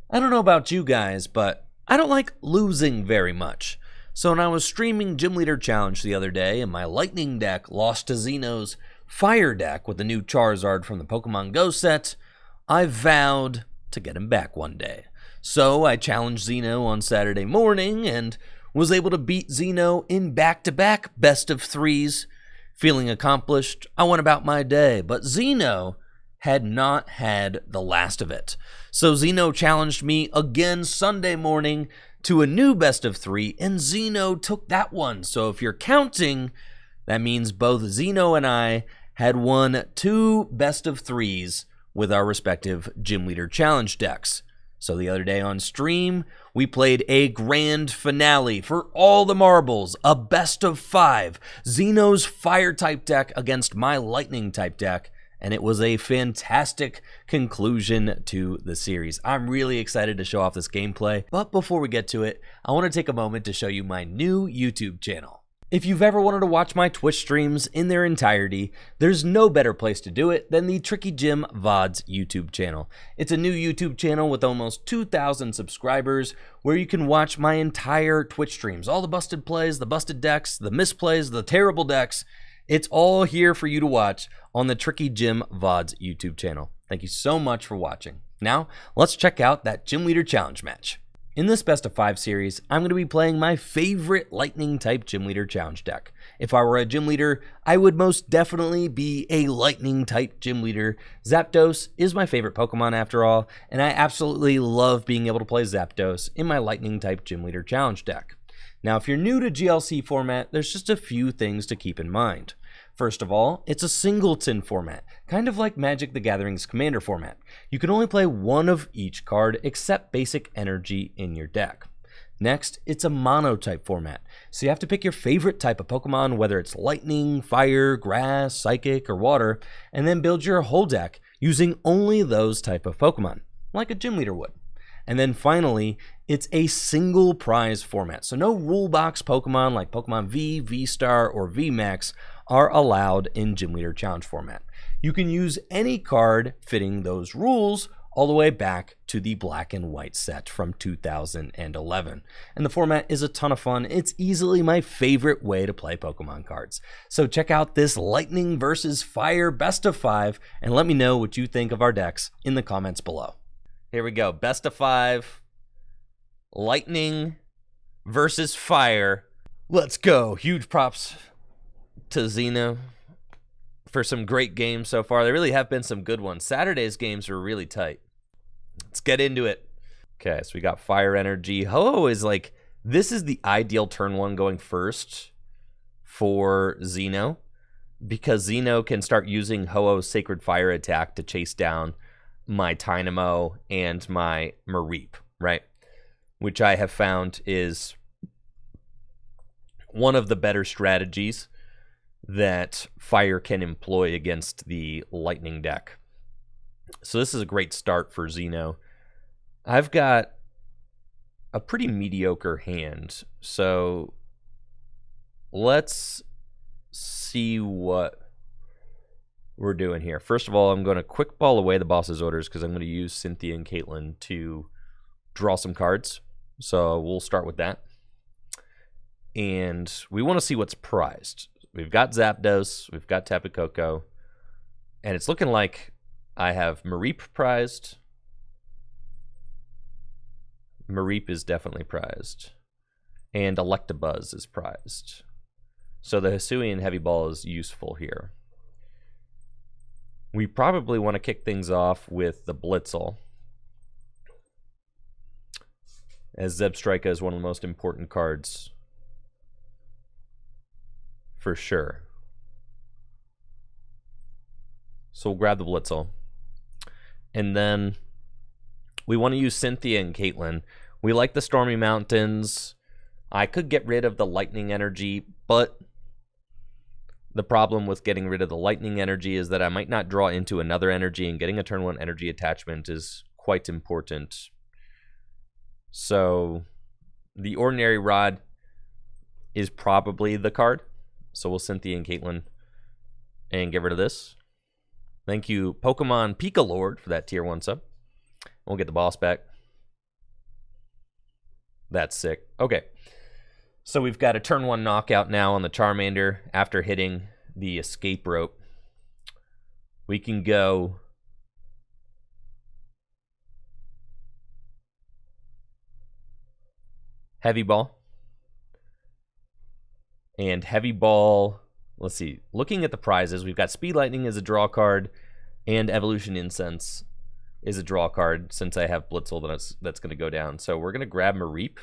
I don't know about you guys, but I don't like losing very much. So when I was streaming Gym Leader Challenge the other day and my Lightning deck lost to Xeno's Fire deck with the new Charizard from the Pokemon Go set, I vowed to get him back one day. So I challenged Xeno on Saturday morning and was able to beat Xeno in back-to-back best of threes. Feeling accomplished, I went about my day, but Xeno had not had the last of it. So Xeno challenged me again Sunday morning to a new best of three, and Xeno took that one. So if you're counting, that means both Xeno and I had won 2 best of threes with our respective Gym Leader Challenge decks. So the other day on stream, we played a grand finale for all the marbles, a best of 5, Xeno's Fire-type deck against my Lightning-type deck, and it was a fantastic conclusion to the series. I'm really excited to show off this gameplay, but before we get to it, I want to take a moment to show you my new YouTube channel. If you've ever wanted to watch my Twitch streams in their entirety, there's no better place to do it than the Tricky Gym VODs YouTube channel. It's a new YouTube channel with almost 2,000 subscribers where you can watch my entire Twitch streams. All the busted plays, the busted decks, the misplays, the terrible decks. It's all here for you to watch on the Tricky Gym VODs YouTube channel. Thank you so much for watching. Now, let's check out that Gym Leader Challenge match. In this best of 5 series, I'm going to be playing my favorite Lightning-type Gym Leader Challenge deck. If I were a Gym Leader, I would most definitely be a Lightning-type Gym Leader. Zapdos is my favorite Pokemon after all, and I absolutely love being able to play Zapdos in my Lightning-type Gym Leader Challenge deck. Now, if you're new to GLC format, there's just a few things to keep in mind. First of all, it's a singleton format, kind of like Magic the Gathering's Commander format. You can only play one of each card except basic energy in your deck. Next, it's a mono-type format, so you have to pick your favorite type of Pokemon, whether it's Lightning, Fire, Grass, Psychic, or Water, and then build your whole deck using only those type of Pokemon, like a Gym Leader would. And then finally, it's a single prize format, so no rule box Pokemon like Pokemon V, V-Star, or V-Max are allowed in Gym Leader Challenge format. You can use any card fitting those rules all the way back to the black and white set from 2011. And the format is a ton of fun. It's easily my favorite way to play Pokemon cards. So check out this Lightning versus Fire best of 5 and let me know what you think of our decks in the comments below. Here we go, best of 5, Lightning versus Fire. Let's go. Huge props to Xeno for some great games so far. There really have been some good ones. Saturday's games were really tight. Let's get into it. Okay, so we got Fire Energy. Ho-Oh is like, this is the ideal turn 1 going first for Xeno, because Xeno can start using Ho-Oh's Sacred Fire attack to chase down my Dynamo and my Mareep, right? Which I have found is one of the better strategies that Fire can employ against the Lightning deck. So this is a great start for Xeno. I've got a pretty mediocre hand, so let's see what we're doing here. First of all, I'm going to quick ball away the boss's orders because I'm going to use Cynthia and Caitlin to draw some cards. So we'll start with that. And we want to see what's prized. We've got Zapdos, we've got Tapu Koko, and it's looking like I have Mareep prized. Mareep is definitely prized. And Electabuzz is prized. So the Hisuian Heavy Ball is useful here. We probably want to kick things off with the Blitzel, as Zebstrika is one of the most important cards for sure. So we'll grab the Blitzel. And then we want to use Cynthia and Caitlin. We like the Stormy Mountains. I could get rid of the Lightning Energy, but the problem with getting rid of the Lightning Energy is that I might not draw into another energy, and getting a turn 1 energy attachment is quite important. So the Ordinary Rod is probably the card. So we'll Cynthia and Caitlin and get rid of this. Thank you, Pokemon Pika Lord, for that tier 1 sub. We'll get the boss back. That's sick. Okay. So we've got a turn 1 knockout now on the Charmander after hitting the escape rope. We can go Heavy Ball. And Heavy Ball, let's see. Looking at the prizes, we've got Speed Lightning as a draw card, and Evolution Incense is a draw card since I have Blitzel that's going to go down. So we're going to grab Mareep.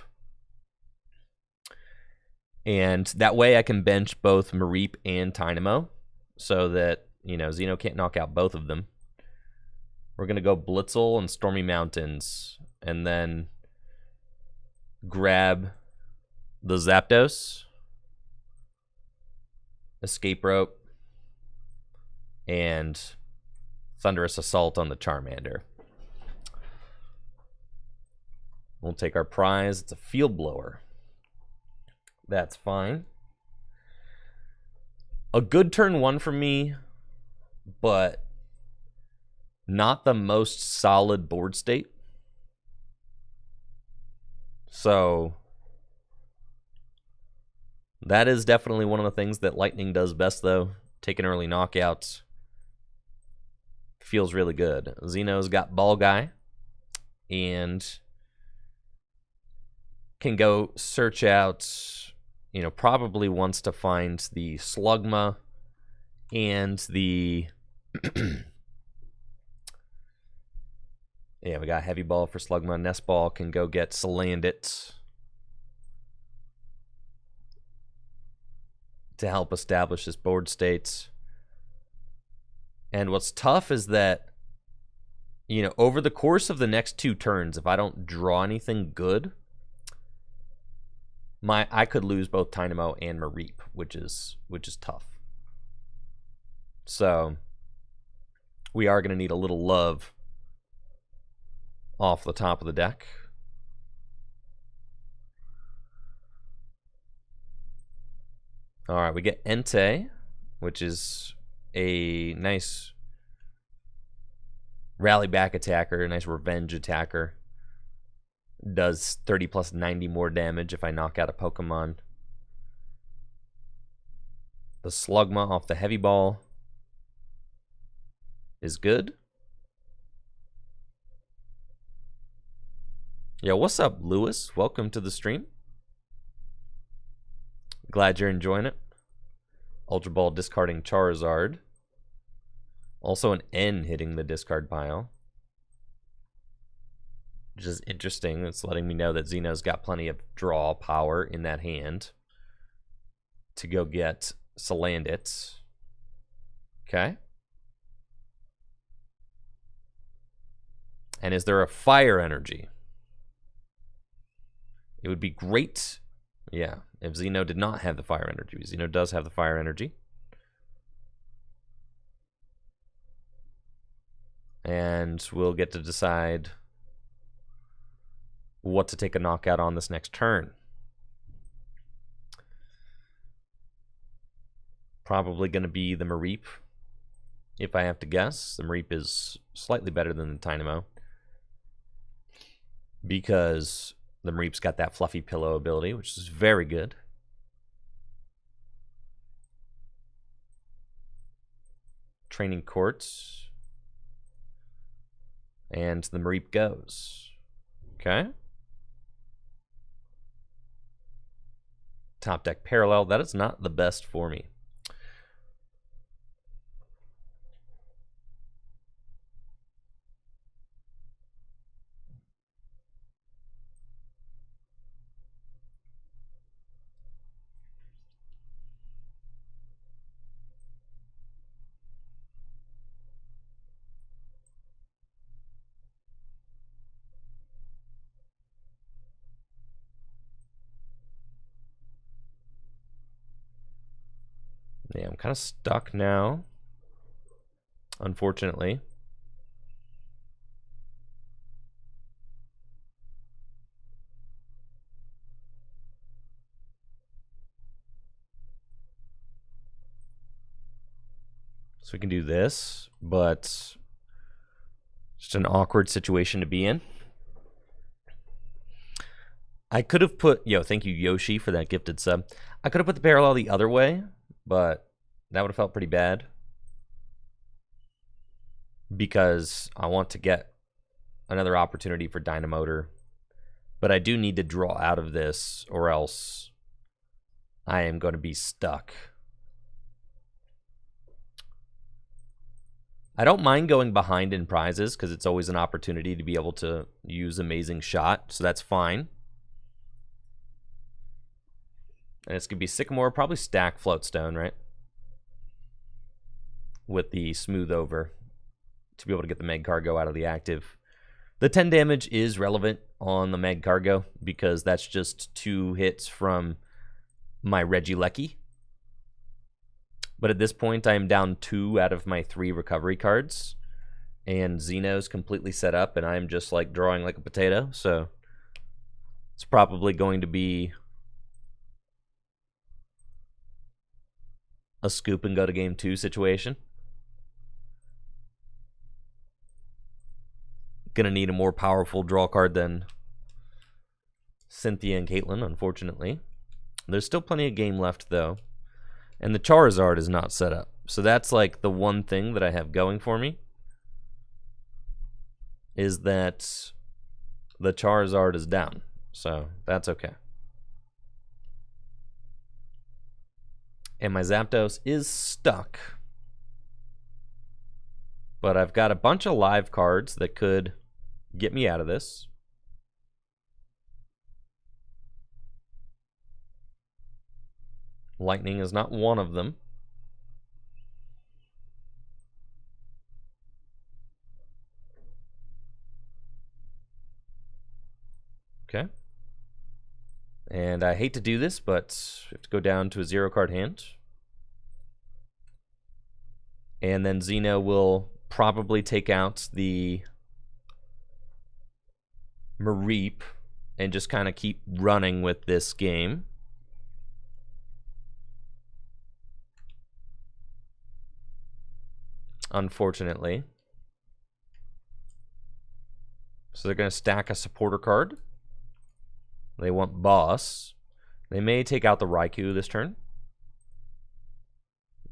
And that way I can bench both Mareep and Tynamo so that, you know, Xeno can't knock out both of them. We're going to go Blitzel and Stormy Mountains and then grab the Zapdos, Escape Rope, and Thunderous Assault on the Charmander. We'll take our prize. It's a Field Blower. That's fine. A good turn 1 for me, but not the most solid board state. So that is definitely one of the things that Lightning does best, though. Taking early knockouts feels really good. Xeno's got Ball Guy and can go search out, you know, probably wants to find the Slugma and the yeah, we got Heavy Ball for Slugma. Nest Ball can go get Salandit to help establish his board states. And what's tough is that, you know, over the course of the next 2 turns, if I don't draw anything good, I could lose both Tynamo and Mareep, which is tough. So we are going to need a little love off the top of the deck. All right, we get Entei, which is a nice rally back attacker, a nice revenge attacker. Does 30 plus 90 more damage if I knock out a Pokemon. The Slugma off the Heavy Ball is good. Yo, what's up, Lewis? Welcome to the stream. Glad you're enjoying it. Ultra Ball discarding Charizard. Also an N hitting the discard pile, which is interesting. It's letting me know that Xeno's got plenty of draw power in that hand to go get Salandit. Okay. And is there a Fire Energy? It would be great, yeah, if Xeno did not have the Fire Energy. Xeno does have the Fire Energy. And we'll get to decide what to take a knockout on this next turn. Probably going to be the Mareep, if I have to guess. The Mareep is slightly better than the Tynamo, because the Mareep's got that fluffy pillow ability, which is very good. Training Courts. And the Mareep goes. Okay. Top deck parallel. That is not the best for me. Yeah, I'm kind of stuck now, unfortunately. So we can do this, but just an awkward situation to be in. I could have put, thank you Yoshi for that gifted sub. I could have put the parallel the other way, but that would have felt pretty bad. Because I want to get another opportunity for Dynamotor. But I do need to draw out of this, or else I am going to be stuck. I don't mind going behind in prizes, because it's always an opportunity to be able to use Amazing Shot, so that's fine. And it's going to be Sycamore, probably stack Floatstone, right? With the Smooth Over to be able to get the Meg Cargo out of the active. The 10 damage is relevant on the Meg Cargo because that's just 2 hits from my Regieleki. But at this point, I am down 2 out of my 3 recovery cards. And Xeno's completely set up, and I'm just like drawing like a potato. So it's probably going to be a scoop and go to game 2 situation. Gonna need a more powerful draw card than Cynthia and Caitlyn, unfortunately. There's still plenty of game left, though. And the Charizard is not set up. So that's like the one thing that I have going for me. Is that the Charizard is down. So that's okay. And my Zapdos is stuck. But I've got a bunch of live cards that could get me out of this. Lightning is not one of them. Okay. And I hate to do this, but we have to go down to a 0-card hand. And then Xeno will probably take out the Mareep and just kind of keep running with this game. Unfortunately. So they're going to stack a supporter card. They want Boss. They may take out the Raikou this turn.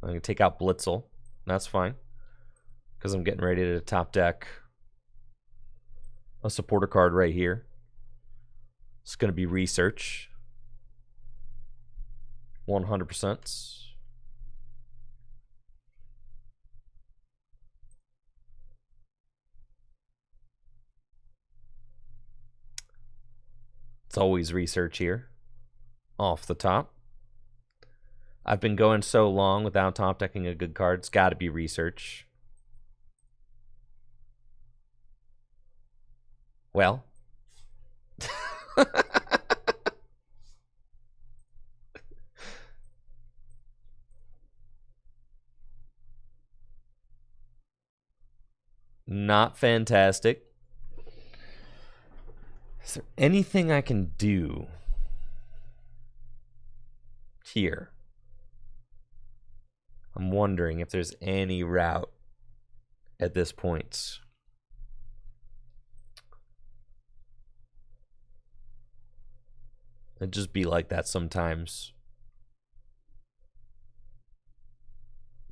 I'm going to take out Blitzel. That's fine. Because I'm getting ready to top deck a supporter card right here. It's going to be Research. 100%. It's always Research here. Off the top. I've been going so long without top decking a good card. It's got to be Research. Well. Not fantastic. Is there anything I can do here? I'm wondering if there's any route at this point. It'd just be like that sometimes.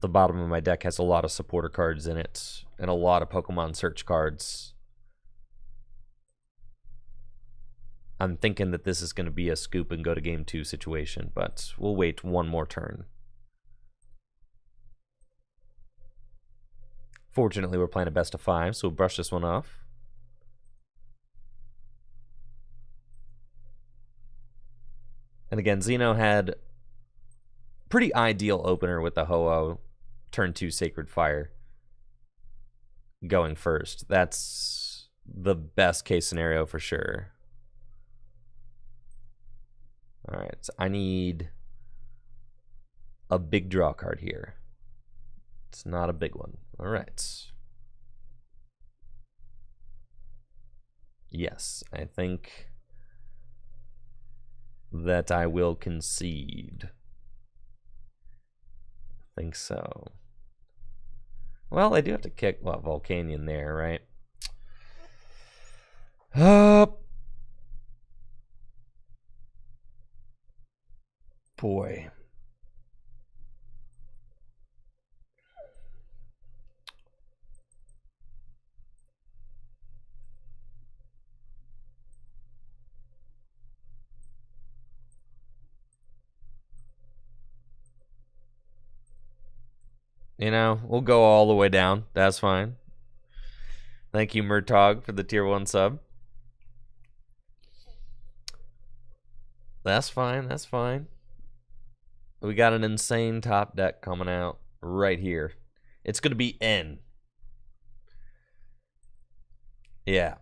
The bottom of my deck has a lot of supporter cards in it and a lot of Pokemon search cards. I'm thinking that this is going to be a scoop and go to game 2 situation, but we'll wait one more turn. Fortunately, we're playing a best of 5, so we'll brush this one off. And again, Xeno had pretty ideal opener with the Ho-Oh turn 2 Sacred Fire going first. That's the best case scenario for sure. Alright, so I need a big draw card here. It's not a big one. Alright. Yes, I think that I will concede. I think so. Well, I do have to kick Volcanion there, right? boy. You know, we'll go all the way down. That's fine. Thank you, Murtog, for the tier 1 sub. That's fine. That's fine. We got an insane top deck coming out right here. It's going to be N. Yeah.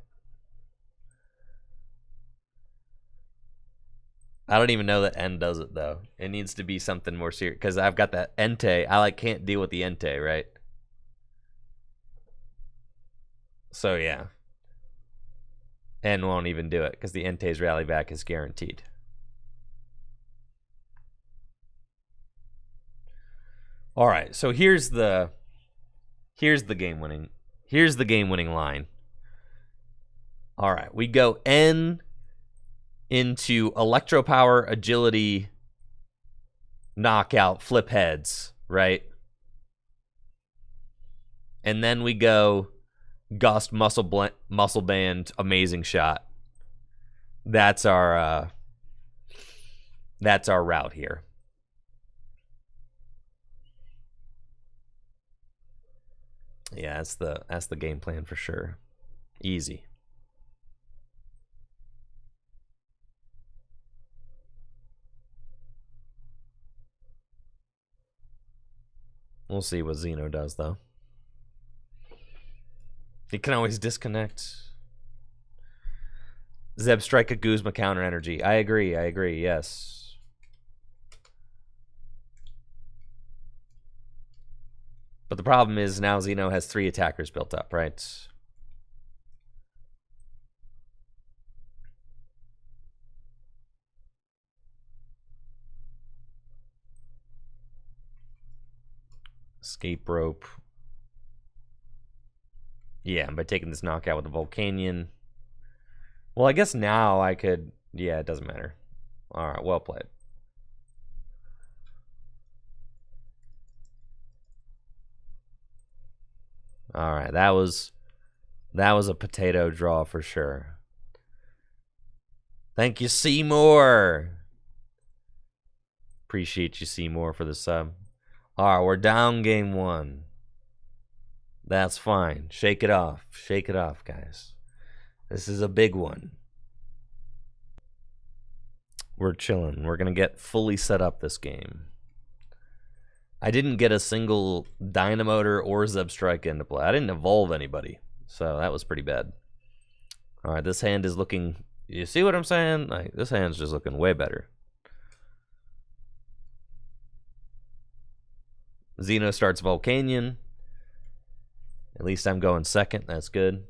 I don't even know that N does it, though. It needs to be something more serious. Because I've got that Entei. I can't deal with the Entei, right? So, yeah. N won't even do it. Because the Entei's rally back is guaranteed. All right, so here's the game winning line. All right, we go N into Electro Power, Agility, Knockout, Flip Heads, right? And then we go Gust, Muscle Band, Amazing Shot. That's our route here. Yeah, that's the game plan for sure. Easy. We'll see what Xeno does, though. He can always disconnect. Zeb Strike a Guzma counter energy. I agree, yes. But the problem is now Xeno has 3 attackers built up, right? Escape Rope. Yeah, and by taking this knockout with the Volcanion. Well, I guess now I could... Yeah, it doesn't matter. All right, well played. All right, that was a potato draw for sure. Thank you, Seymour. Appreciate you, Seymour, for the sub. All right, we're down game 1. That's fine. Shake it off. Shake it off, guys. This is a big one. We're chilling. We're going to get fully set up this game. I didn't get a single Dynamotor or Zebstrika into play. I didn't evolve anybody, so that was pretty bad. All right, this hand is looking... You see what I'm saying? Like, this hand's just looking way better. Xeno starts Volcanion. At least I'm going second. That's good.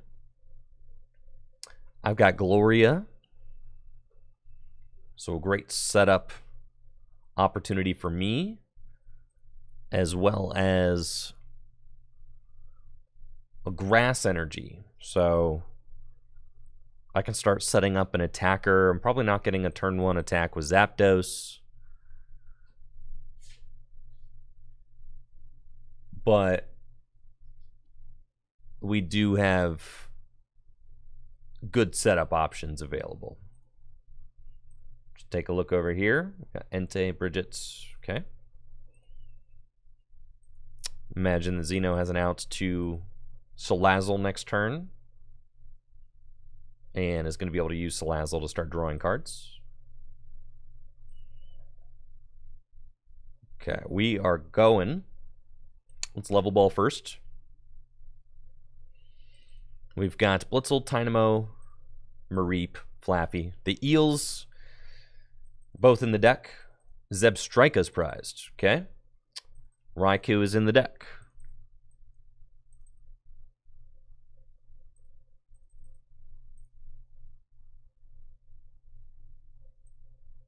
I've got Gloria. So a great setup opportunity for me, as well as a Grass Energy. So I can start setting up an attacker. I'm probably not getting a turn 1 attack with Zapdos. But we do have good setup options available. Just take a look over here. We've got Entei, Bridget's. Okay. Imagine the Xeno has an out to Salazzle next turn. And is going to be able to use Salazzle to start drawing cards. Okay, we are going. Let's level ball first. We've got Blitzel, Tynamo, Mareep, Flappy. The Eels, both in the deck. Zebstrika's prized. Okay. Raikou is in the deck.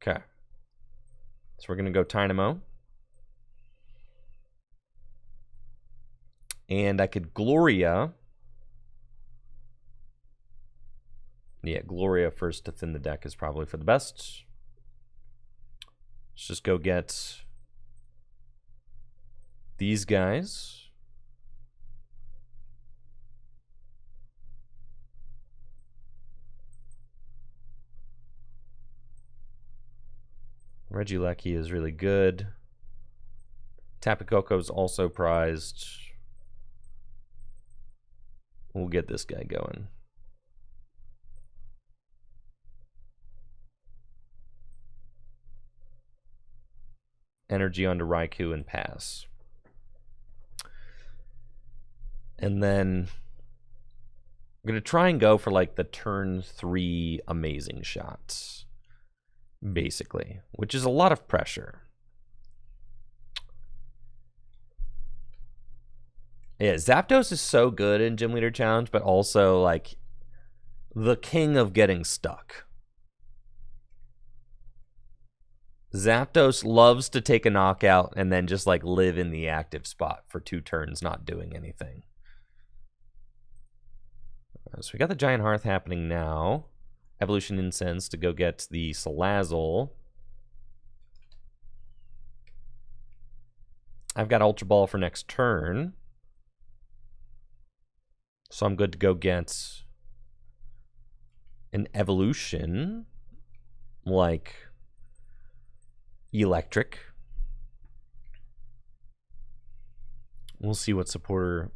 Okay. So we're going to go Tynamo. And I could Gloria. Yeah, Gloria first to thin the deck is probably for the best. Let's just go get these guys. Regieleki is really good. Tapu Koko's also prized. We'll get this guy going. Energy onto Raikou and pass. And then I'm going to try and go for like the turn 3 amazing shots. Basically, which is a lot of pressure. Yeah, Zapdos is so good in Gym Leader Challenge, but also like the king of getting stuck. Zapdos loves to take a knockout and then just like live in the active spot for 2 turns, not doing anything. So we got the Giant Hearth happening now. Evolution Incense to go get the Salazzle. I've got Ultra Ball for next turn. So I'm good to go get an evolution like Electric. We'll see what supporter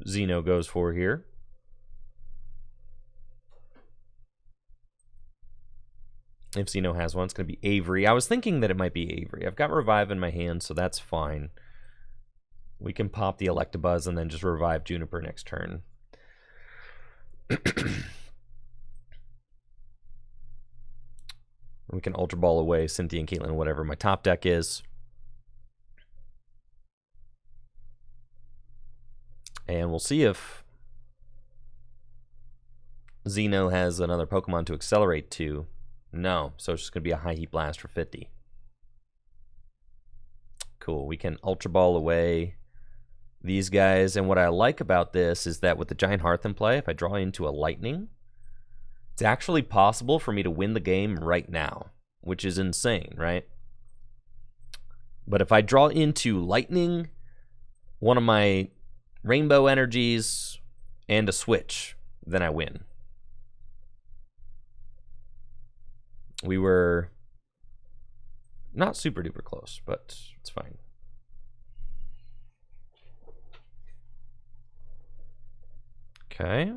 Xeno goes for here. If Xeno has one, it's going to be Avery. I was thinking that it might be Avery. I've got Revive in my hand, so that's fine. We can pop the Electabuzz and then just revive Juniper next turn. We can Ultra Ball away Cynthia and Caitlyn, whatever my top deck is. And we'll see if Xeno has another Pokemon to accelerate to. No, so it's just going to be a High Heat Blast for 50. Cool, we can Ultra Ball away these guys, and what I like about this is that with the Giant Hearth in play, if I draw into a Lightning, it's actually possible for me to win the game right now, which is insane, right? But if I draw into Lightning, one of my Rainbow Energies, and a Switch, then I win. We were not super duper close, but it's fine. Okay.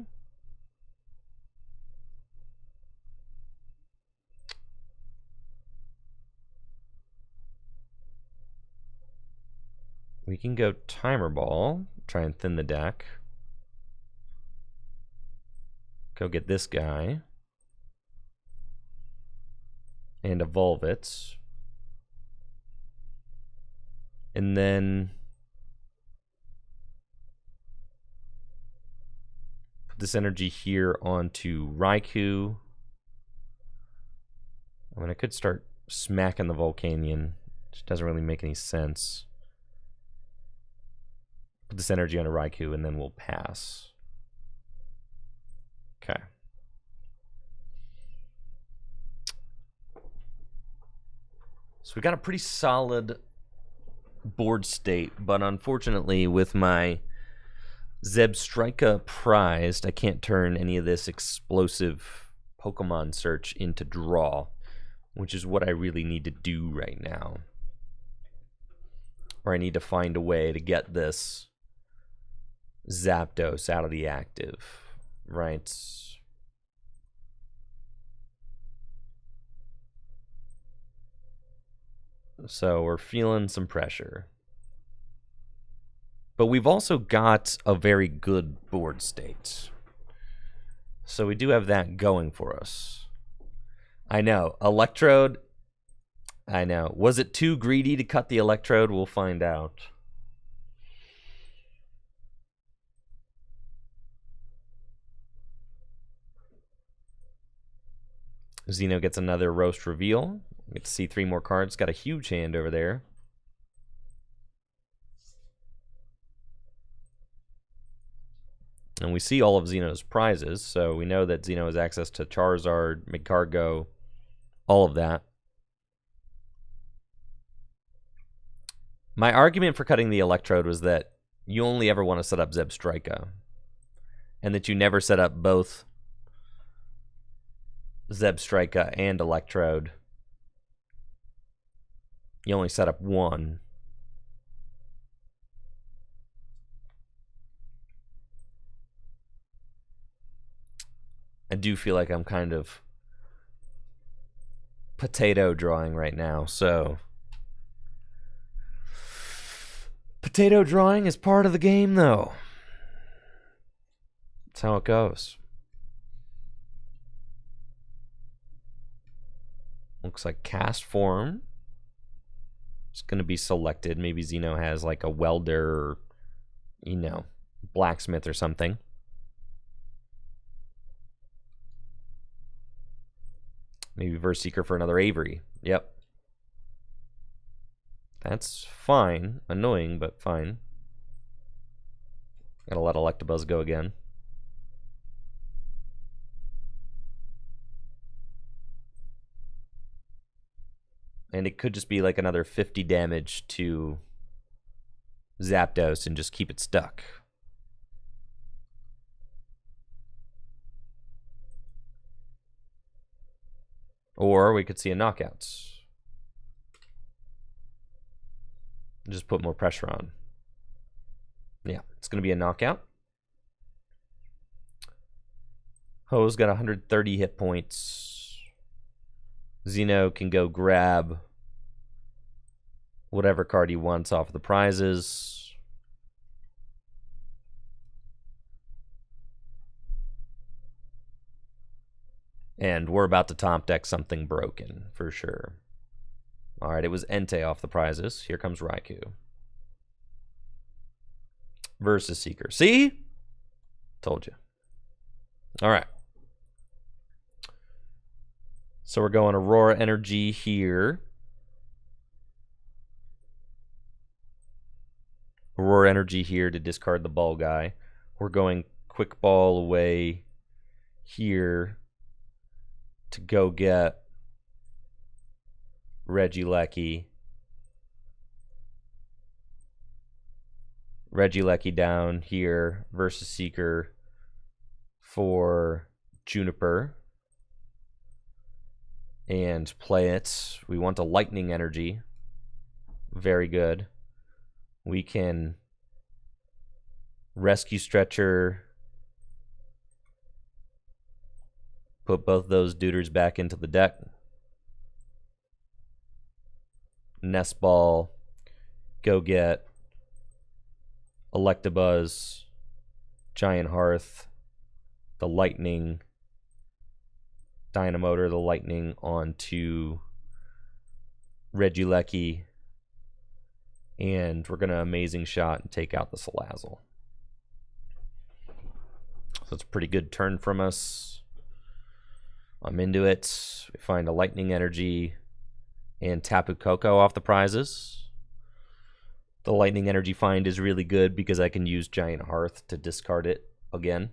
We can go Timer Ball, try and thin the deck. Go get this guy. And evolve it. And then put this energy here onto Raikou. I mean, I could start smacking the Volcanion, which doesn't really make any sense. Put this energy onto Raikou, and then we'll pass. Okay. So we got a pretty solid board state, but unfortunately with my Zebstrika prized, I can't turn any of this explosive Pokemon search into draw, which is what I really need to do right now. Or I need to find a way to get this Zapdos out of the active, right? So we're feeling some pressure. But we've also got a very good board state. So we do have that going for us. I know. Electrode. I know. Was it too greedy to cut the Electrode? We'll find out. Xeno gets another roast reveal. We get to see 3 more cards. Got a huge hand over there. And we see all of Xeno's prizes, so we know that Xeno has access to Charizard, Magcargo, all of that. My argument for cutting the Electrode was that you only ever want to set up Zebstrika, and that you never set up both Zebstrika and Electrode. You only set up one. I do feel like I'm kind of potato drawing right now, so potato drawing is part of the game, though. That's how it goes. Looks like cast form. It's going to be selected. Maybe Xeno has like a welder or, you know, blacksmith or something. Maybe Verseeker for another Avery. Yep. That's fine. Annoying, but fine. Gotta let Electabuzz go again. And it could just be like another 50 damage to Zapdos and just keep it stuck. Or we could see a knockout. Just put more pressure on. Yeah, it's going to be a knockout. Ho's got 130 hit points. Xeno can go grab whatever card he wants off the prizes. And we're about to top deck something broken, for sure. All right, it was Entei off the prizes. Here comes Raikou. Versus Seeker. See? Told you. All right. So we're going Aurora Energy here. Aurora Energy here to discard the ball guy. We're going Quick Ball away here to go get Regieleki. Regieleki down here versus Seeker for Juniper. And play it. We want a Lightning Energy. Very good. We can Rescue Stretcher. Put both those duders back into the deck. Nest Ball. Go get Electabuzz. Giant Hearth. The Lightning. Dynamotor, the Lightning onto Regieleki. And we're going to Amazing Shot and take out the Salazzle. So it's a pretty good turn from us. I'm into it. We find a Lightning Energy and Tapu Koko off the prizes. The Lightning Energy find is really good because I can use Giant Hearth to discard it again.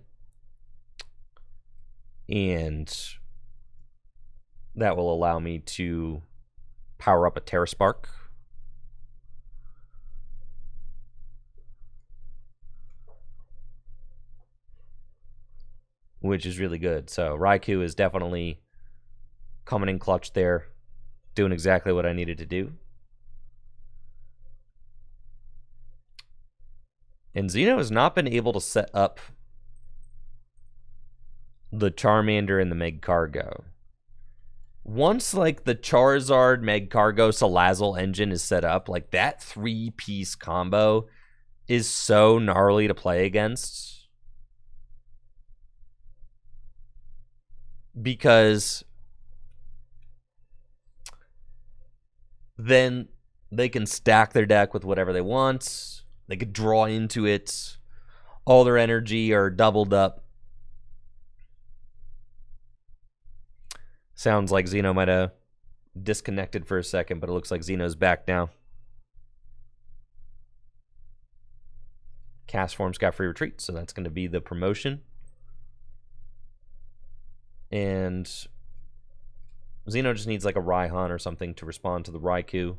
And that will allow me to power up a Terraspark. Which is really good. So Raikou is definitely coming in clutch there, doing exactly what I needed to do. And Xeno has not been able to set up the Charmander and the Magcargo. Once like the Charizard, Magcargo, Salazzle engine is set up, like that 3-piece combo is so gnarly to play against. Because then they can stack their deck with whatever they want. They could draw into it. All their energy are doubled up. Sounds like Xeno might have disconnected for a second, but it looks like Xeno's back now. Cast Form's got free retreat, so that's going to be the promotion. And Xeno just needs like a Raihan or something to respond to the Raikou.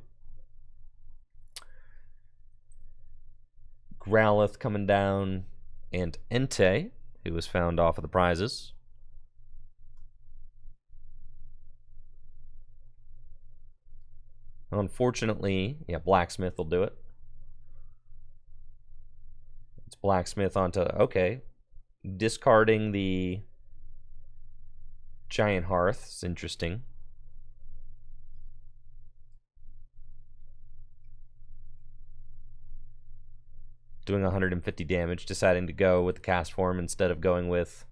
Growlithe coming down, and Entei, who was found off of the prizes. Unfortunately, yeah, Blacksmith will do it. It's Blacksmith onto, okay. Discarding the Giant Hearth is interesting. Doing 150 damage, deciding to go with the cast form instead of going with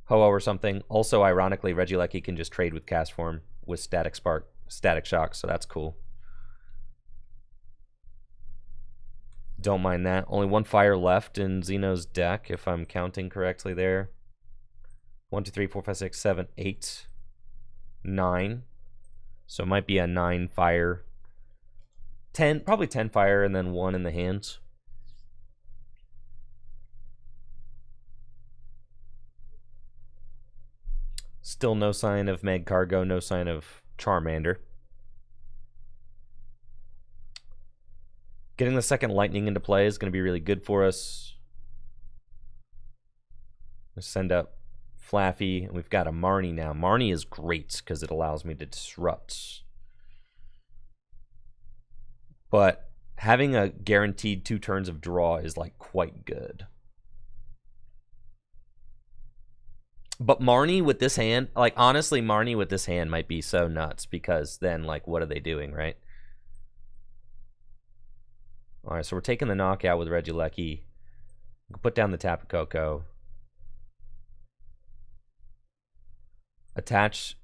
Ho-Oh or something. Also, ironically, Regieleki can just trade with cast form with Static Spark, Static Shock, so that's cool. Don't mind that. Only one fire left in Xeno's deck, if I'm counting correctly there. 1, 2, 3, 4, 5, 6, 7, 8, 9. So it might be a 9 fire. 10, probably 10 fire and then 1 in the hands. Still no sign of Magcargo, no sign of Charmander. Getting the second Lightning into play is going to be really good for us. Let's send up Flaffy. We've got a Marnie now. Marnie is great because it allows me to disrupt. But having a guaranteed 2 turns of draw is like quite good. But Marnie with this hand, like honestly, Marnie with this hand might be so nuts because then like what are they doing, right? All right, so we're taking the knockout with Regieleki. Put down the Tapu Koko. Attach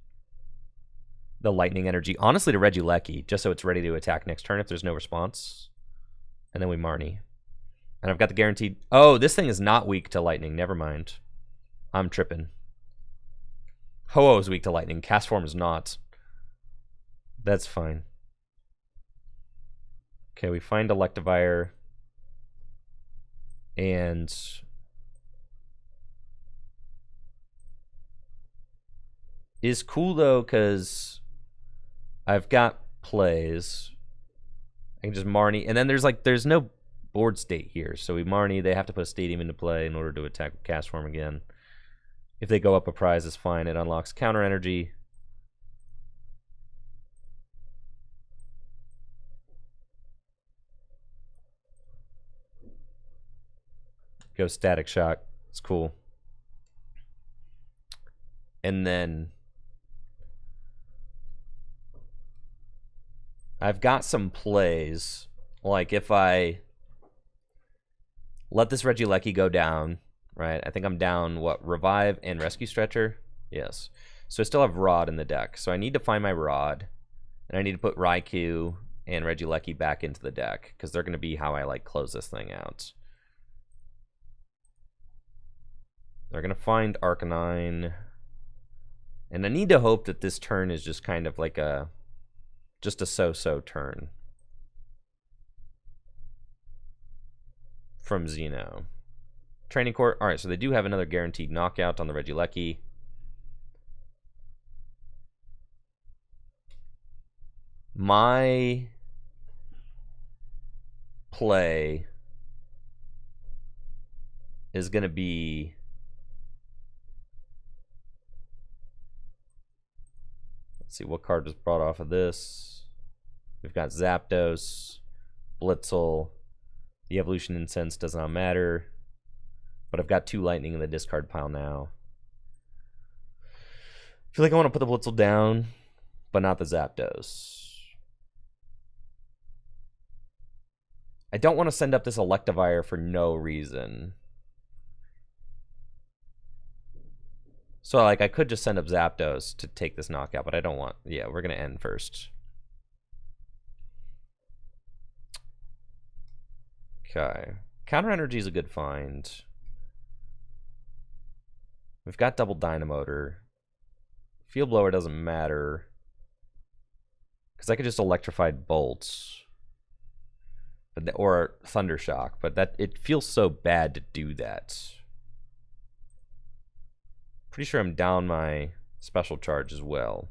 the Lightning Energy, honestly, to Regieleki, just so it's ready to attack next turn if there's no response. And then we Marnie. And I've got the guaranteed... Oh, this thing is not weak to Lightning. Never mind. I'm tripping. Ho-Oh is weak to Lightning. Cast Form is not. That's fine. Okay, we find Electivire. And... is cool, though, because I've got plays. I can just Marnie. And then there's no board state here. So we Marnie, they have to put a Stadium into play in order to attack with Cast Form again. If they go up a prize, it's fine. It unlocks counter energy. Go Static Shock. It's cool. And then I've got some plays. Like if I let this Regieleki go down, right? I think I'm down, what, Revive and Rescue Stretcher? Yes. So I still have Rod in the deck. So I need to find my Rod. And I need to put Raikou and Regieleki back into the deck. Because they're going to be how I like close this thing out. They're going to find Arcanine. And I need to hope that this turn is just kind of like a... just a so-so turn. From Xeno. Training Court. Alright, so they do have another guaranteed knockout on the Regieleki. My play is going to be... let's see, what card was brought off of this? We've got Zapdos, Blitzel. The Evolution Incense does not matter. But I've got 2 Lightning in the discard pile now. I feel like I want to put the Blitzel down, but not the Zapdos. I don't want to send up this Electivire for no reason. So, like, I could just send up Zapdos to take this knockout, but I don't want... yeah, we're going to end first. Okay. Counter Energy is a good find. We've got double Dynamotor. Field Blower doesn't matter. Because I could just Electrified Bolts. Or Thunder Shock. But that it feels so bad to do that. Pretty sure I'm down my special charge as well.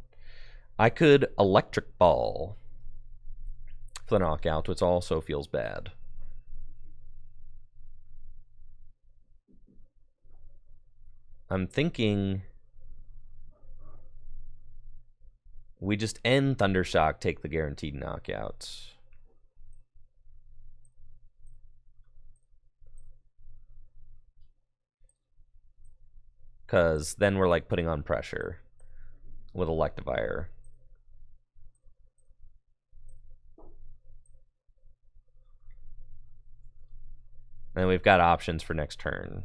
I could Electric Ball for the knockout, which also feels bad. I'm thinking we just end Thundershock, take the guaranteed knockout. Because then we're like putting on pressure with Electivire. And we've got options for next turn.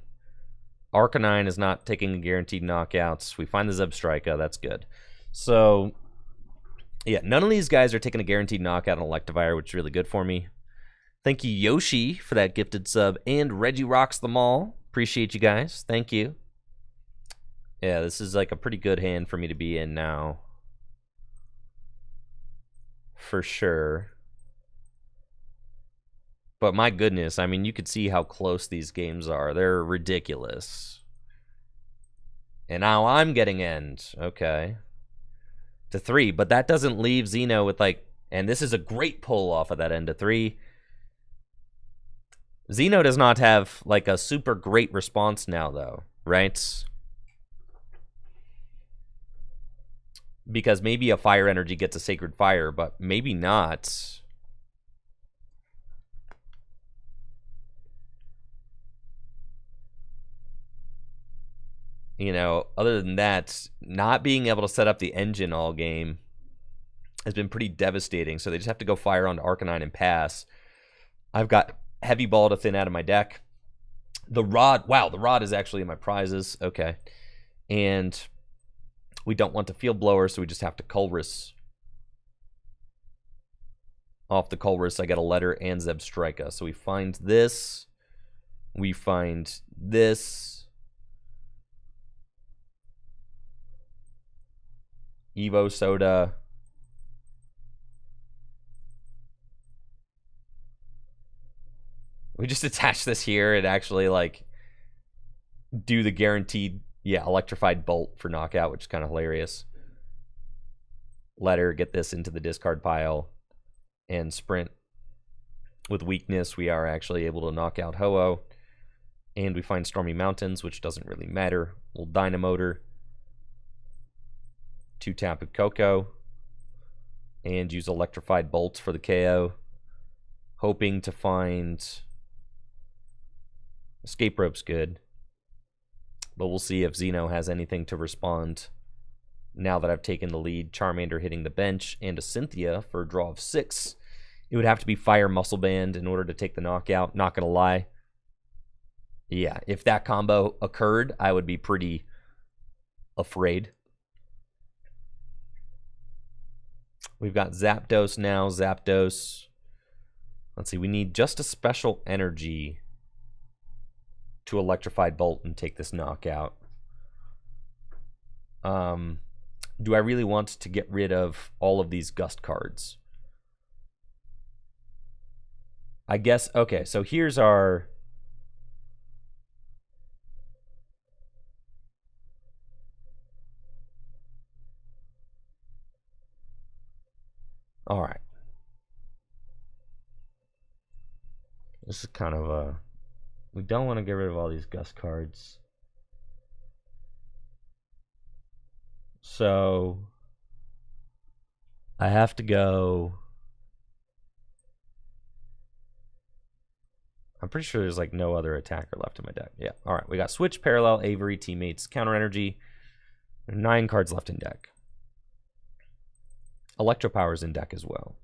Arcanine is not taking guaranteed knockouts. We find the Zebstrika. That's good. So, yeah, none of these guys are taking a guaranteed knockout on Electivire, which is really good for me. Thank you, Yoshi, for that gifted sub. And Reggie Rocks them all. Appreciate you guys. Thank you. Yeah, this is like a pretty good hand for me to be in now. For sure. But my goodness, I mean, you could see how close these games are. They're ridiculous. And now I'm getting end. Okay. To 3, but that doesn't leave Xeno with like, and this is a great pull off of that end to 3. Xeno does not have like a super great response now though, right? Because maybe a Fire Energy gets a Sacred Fire, but maybe not. You know, other than that, not being able to set up the engine all game has been pretty devastating. So they just have to go fire onto Arcanine and pass. I've got Heavy Ball to thin out of my deck. The Rod, wow, the Rod is actually in my prizes. Okay. And we don't want the Field Blower, so we just have to Colress. Off the Colress, I get a Letter and Zebstrika. So we find this. We find this. Evo Soda. We just attach this here and actually like do the guaranteed, yeah, Electrified Bolt for knockout, which is kind of hilarious. Letter, get this into the discard pile, and Sprint. With weakness, we are actually able to knock out Ho-Oh. And we find Stormy Mountains, which doesn't really matter. We'll Dynamotor. 2-tap with Coco. And use Electrified Bolts for the KO. Hoping to find... Escape Rope's good. But we'll see if Xeno has anything to respond now that I've taken the lead. Charmander hitting the bench, and a Cynthia for a draw of 6. It would have to be Fire Muscle Band in order to take the knockout. Not going to lie. Yeah, if that combo occurred, I would be pretty afraid. We've got Zapdos now. Zapdos. Let's see, we need just a special energy to Electrified Bolt and take this knockout. Do I really want to get rid of all of these Gust cards? I guess, okay, so here's our... All right. This is kind of a... We don't want to get rid of all these Gust cards. So... I have to go... I'm pretty sure there's like no other attacker left in my deck. Yeah, all right. We got Switch, Parallel, Avery, Teammates, Counter Energy. There are 9 cards left in deck. Electropower's in deck as well.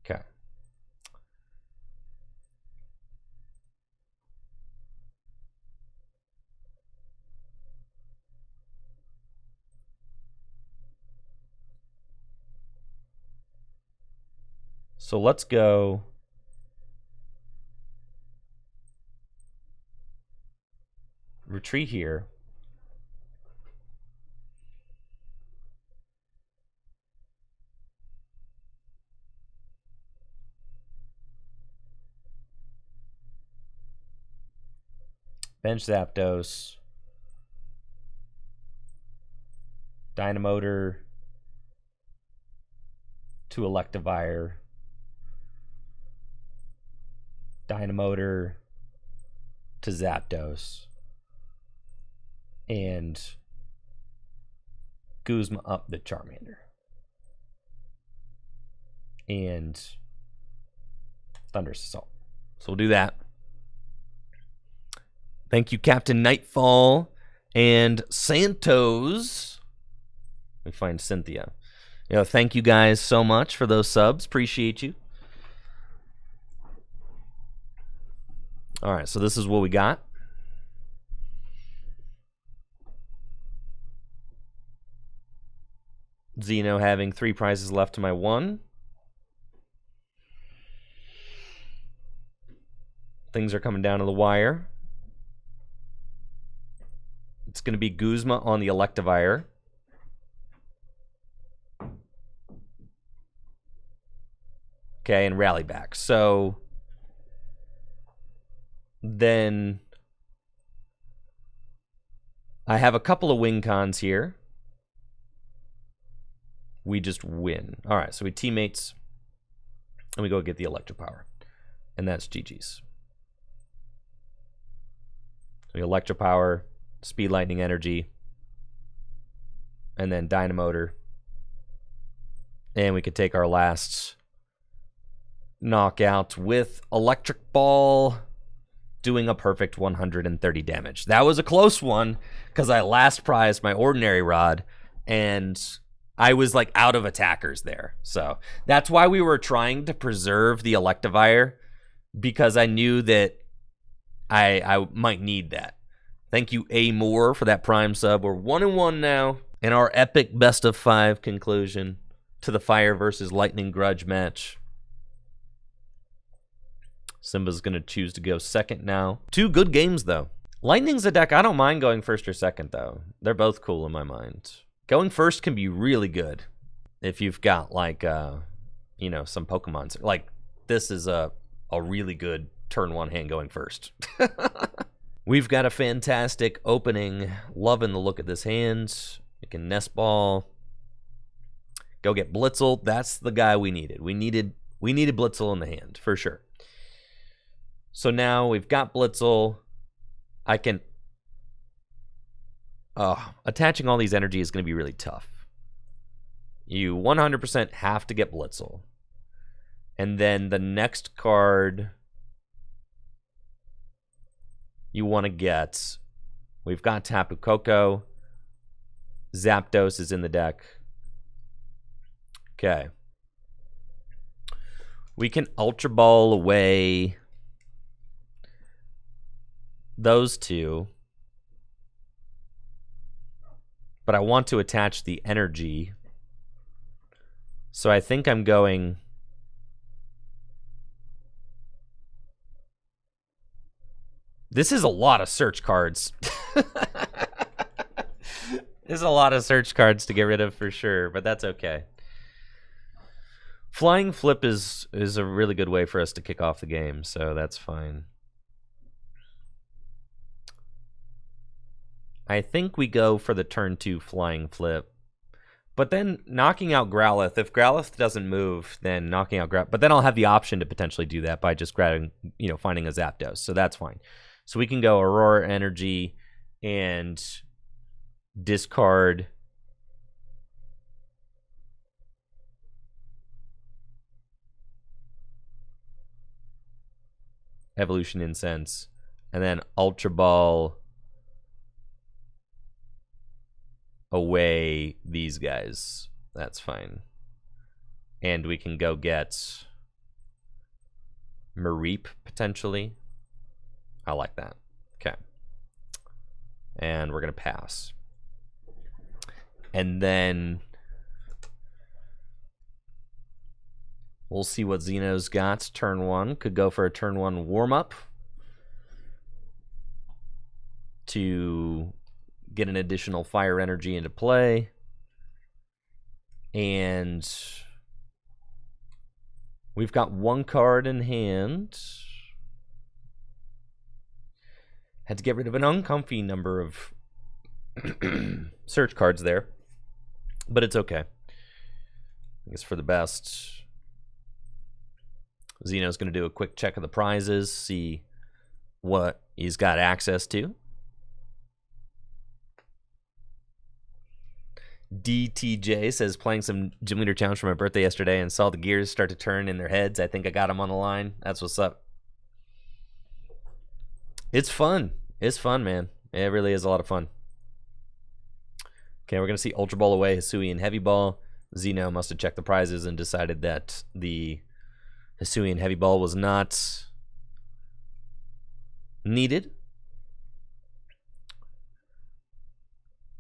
Okay. So let's go... Retreat here. Bench Zapdos. Dynamotor. To Electivire. Dynamotor to Zapdos. and Guzma up the Charmander. And Thunderous Assault. So we'll do that. Thank you, Captain Nightfall and Santos. Let me find Cynthia. Thank you guys so much for those subs. Appreciate you. All right, so this is what we got. Zeno having 3 prizes left to my 1. Things are coming down to the wire. It's going to be Guzma on the Electivire. Okay, and Rally back. So then I have a couple of win cons here. We just win. All right, so we teammates, and we go get the Electropower. And that's GG's. We Electropower, Speed Lightning Energy, and then Dynamotor. And we could take our last knockout with Electric Ball, doing a perfect 130 damage. That was a close one, because I last prized my Ordinary Rod, and I was like out of attackers there. So that's why we were trying to preserve the Electivire, because I knew that I might need that. Thank you, A. Moore, for that Prime sub. We're 1-1 now in our epic best of 5 conclusion to the Fire versus Lightning Grudge match. Simba's going to choose to go second now. 2 good games, though. Lightning's a deck I don't mind going first or second, though. They're both cool in my mind. Going first can be really good if you've got, like, some Pokemon. Like, this is a really good turn 1 hand going first. We've got a fantastic opening. Loving the look of this hand. We can Nest Ball. Go get Blitzel. That's the guy we needed. We needed Blitzel in the hand, for sure. So now we've got Blitzel. I can... attaching all these energy is going to be really tough. You 100% have to get Blitzel. And then the next card you want to get... We've got Tapu Koko. Zapdos is in the deck. Okay. We can Ultra Ball away those 2. But I want to attach the energy. So I think I'm going... This is a lot of search cards. There's a lot of search cards to get rid of for sure, but that's okay. Flying Flip is a really good way for us to kick off the game, so that's fine. I think we go for the turn 2 Flying Flip. But then knocking out Growlithe. If Growlithe doesn't move, then knocking out Growlithe. But then I'll have the option to potentially do that by just grabbing, finding a Zapdos. So that's fine. So we can go Aurora Energy and discard Evolution Incense, and then Ultra Ball away these guys. That's fine. And we can go get Mareep, potentially. I like that. Okay. And we're going to pass. And then we'll see what Zeno's got. Turn 1. Could go for a turn 1 warm-up to get an additional fire energy into play. And we've got 1 card in hand. Had to get rid of an uncomfy number of search cards there. But it's okay. I guess for the best. Zeno's going to do a quick check of the prizes, see what he's got access to. DTJ says, playing some Gym Leader Challenge for my birthday yesterday and saw the gears start to turn in their heads. I think I got them on the line. That's what's up. It's fun. It's fun, man. It really is a lot of fun. Okay, we're going to see Ultra Ball away, Hisui and Heavy Ball. Xeno must have checked the prizes and decided that the Hisui and Heavy Ball was not needed,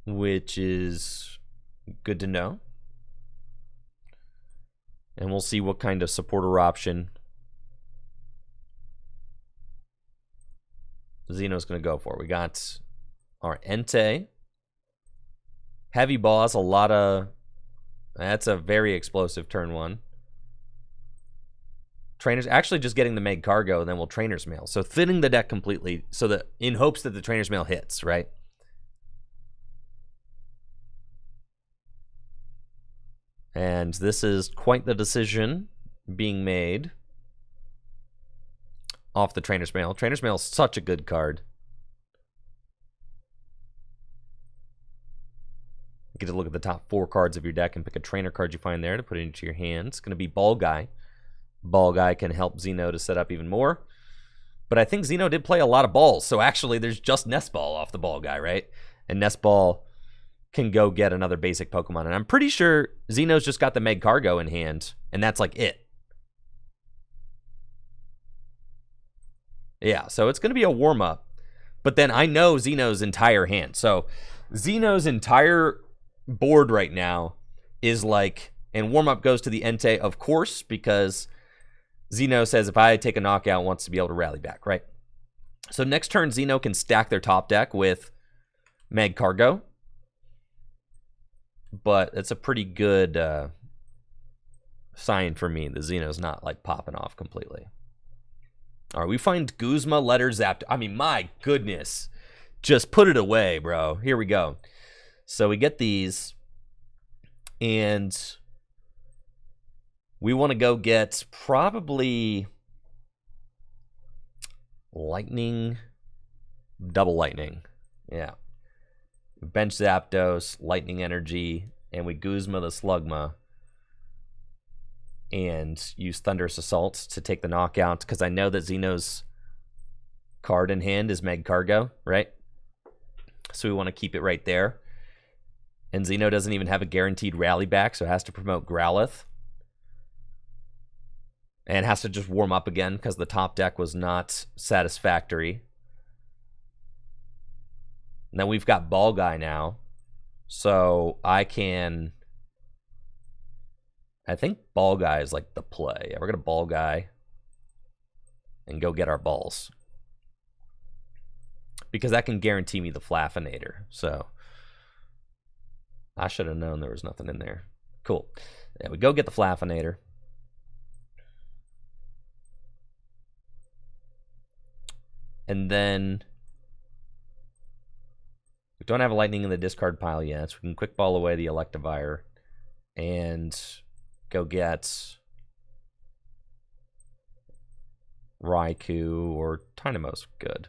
which is good to know. And we'll see what kind of supporter option Xeno's going to go for. We got our Entei. Heavy Ball has a lot of... That's a very explosive turn one. Trainers actually just getting the Meg Cargo, and then we'll Trainer's Mail. So thinning the deck completely, so that in hopes that the Trainer's Mail hits, right? And this is quite the decision being made off the Trainer's Mail. Trainer's Mail is such a good card. You get to look at the top 4 cards of your deck and pick a trainer card you find there to put it into your hand. It's going to be Ball Guy. Ball Guy can help Xeno to set up even more. But I think Xeno did play a lot of balls, so actually there's just Nest Ball off the Ball Guy, right? And Nest Ball can go get another basic Pokemon. And I'm pretty sure Xeno's just got the Meg Cargo in hand, and that's like it. Yeah, so it's going to be a warm-up. But then I know Xeno's entire hand. So Xeno's entire board right now is like, and warm-up goes to the Entei, of course, because Xeno says if I take a knockout, wants to be able to rally back, right? So next turn, Xeno can stack their top deck with Meg Cargo. But it's a pretty good sign for me that Xeno's not like popping off completely. All right, we find Guzma, Letter, Zapdos. I mean, my goodness. Just put it away, bro. Here we go. So we get these. And we want to go get probably Lightning, double Lightning. Yeah. Bench Zapdos, Lightning Energy, and we Guzma the Slugma. And use Thunderous Assault to take the knockout, because I know that Xeno's card in hand is Meg Cargo, right? So we want to keep it right there. And Xeno doesn't even have a guaranteed rally back, so it has to promote Growlithe. And has to just warm up again, because the top deck was not satisfactory. And then we've got Ball Guy now. So I can... I think Ball Guy is like the play. Yeah, we're going to Ball Guy and go get our balls. Because that can guarantee me the Flaffinator. So I should have known there was nothing in there. Cool. Yeah, we go get the Flaffinator. And then we don't have a Lightning in the discard pile yet, so we can Quick Ball away the Electivire and go get Raikou or Tynamos. Good.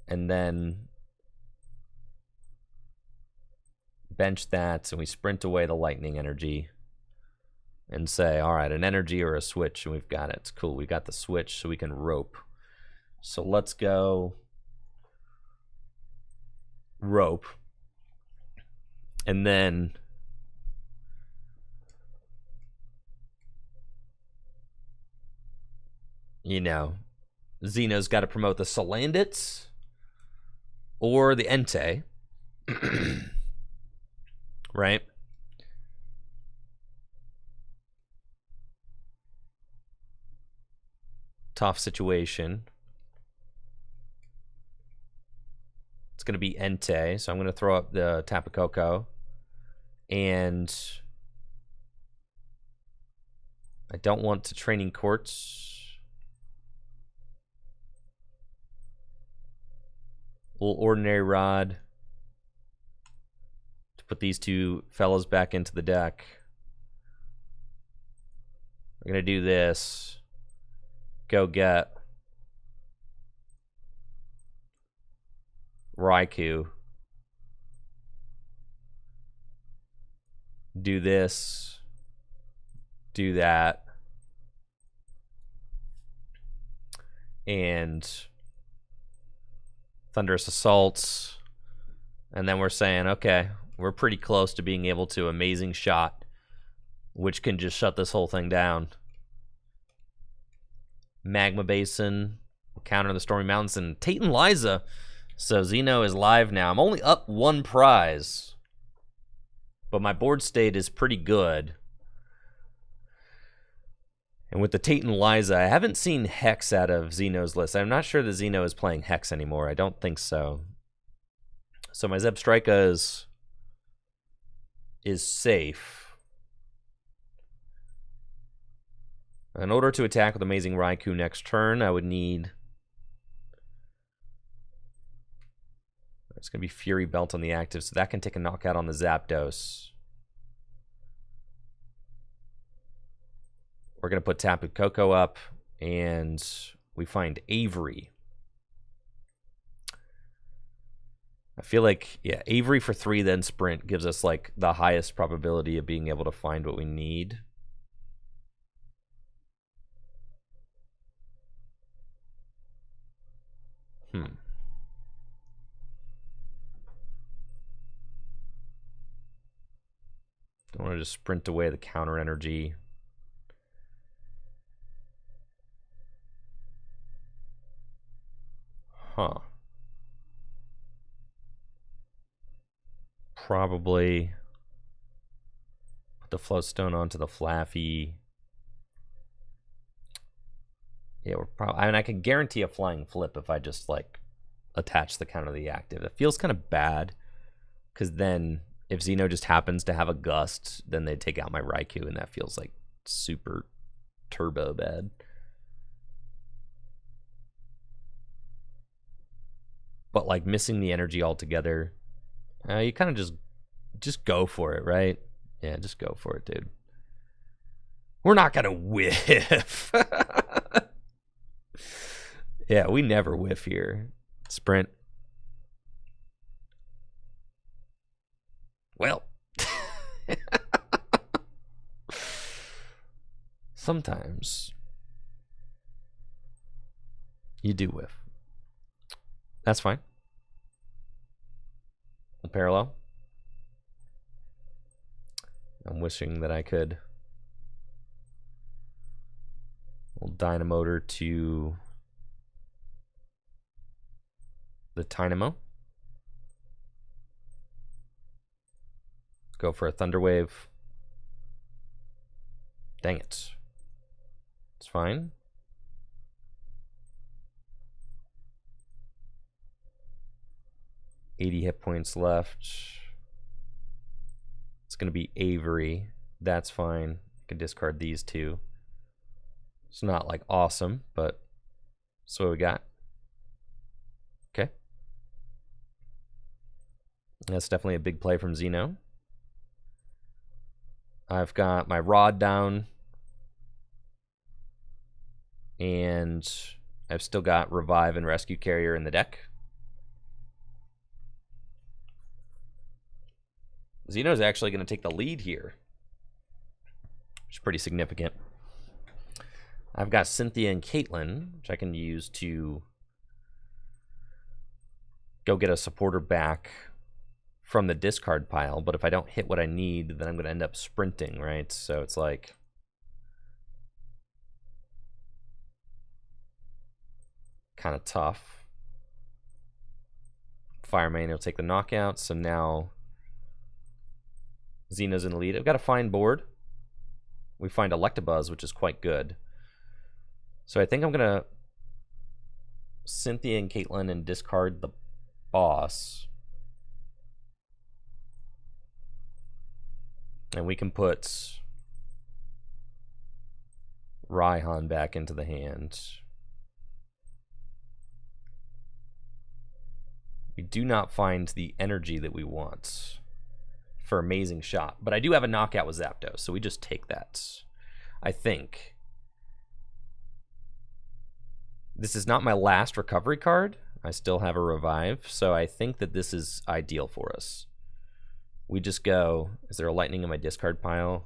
And then bench that, and we sprint away the Lightning Energy and say, all right, an Energy or a Switch, and we've got it. It's cool. We got the Switch, so we can Rope. So let's go Rope. And then you know, Xeno's got to promote the Salandits or the Entei. Right? Tough situation. It's going to be Entei, so I'm going to throw up the Tapu Koko. And I don't want to Training Courts. Little Ordinary Rod to put these two fellows back into the deck. We're going to do this. Go get Raikou. do this, do that, and Thunderous Assaults. And then we're saying, okay, we're pretty close to being able to Amazing Shot, which can just shut this whole thing down. Magma Basin, counter the Stormy Mountains, and Tate and Liza. So Xeno is live now. I'm only up 1 prize, but my board state is pretty good. And with the Tate and Liza, I haven't seen Hex out of Xeno's list. I'm not sure that Xeno is playing Hex anymore. I don't think so. So my Zebstrika is safe. In order to attack with Amazing Raikou next turn, I would need... It's going to be Fury Belt on the active, so that can take a knockout on the Zapdos. We're going to put Tapu Koko up, and we find Avery. I feel like, yeah, Avery for 3, then Sprint gives us, like, the highest probability of being able to find what we need. Don't want to just sprint away the counter energy. Huh. Probably put the Float Stone onto the Flaffy. Yeah, we're probably... I mean, I can guarantee a Flying Flip if I just, like, attach the counter to the active. It feels kind of bad, because then if Xeno just happens to have a Gust, then they take out my Raikou, and that feels, like, super turbo bad. But, like, missing the energy altogether, you kind of just go for it, right? Yeah, just go for it, dude. We're not going to whiff. Yeah, we never whiff here. Sprint. Well. Sometimes you do whiff. That's fine. Parallel. I'm wishing that I could. Dynamotor to the Tynamo. Go for a Thunder Wave. Dang it. It's fine. $80 hit points left. It's going to be Avery. That's fine. I can discard these two. It's not like awesome, but that's what we got. Okay. That's definitely a big play from Xeno. I've got my Rod down. And I've still got Revive and Rescue Carrier in the deck. Xeno's actually going to take the lead here, which is pretty significant. I've got Cynthia and Caitlin, which I can use to go get a supporter back from the discard pile. But if I don't hit what I need, then I'm going to end up sprinting, right? So it's like... kind of tough. Fire Main will take the knockout, so now Xeno's in the lead. I've got a fine board. We find Electabuzz, which is quite good. So I think I'm going to Cynthia and Caitlin and discard the boss. And we can put Raihan back into the hand. We do not find the energy that we want for Amazing Shot. But I do have a knockout with Zapdos, so we just take that. I think. This is not my last recovery card. I still have a Revive, so I think that this is ideal for us. we just go, is there a lightning in my discard pile?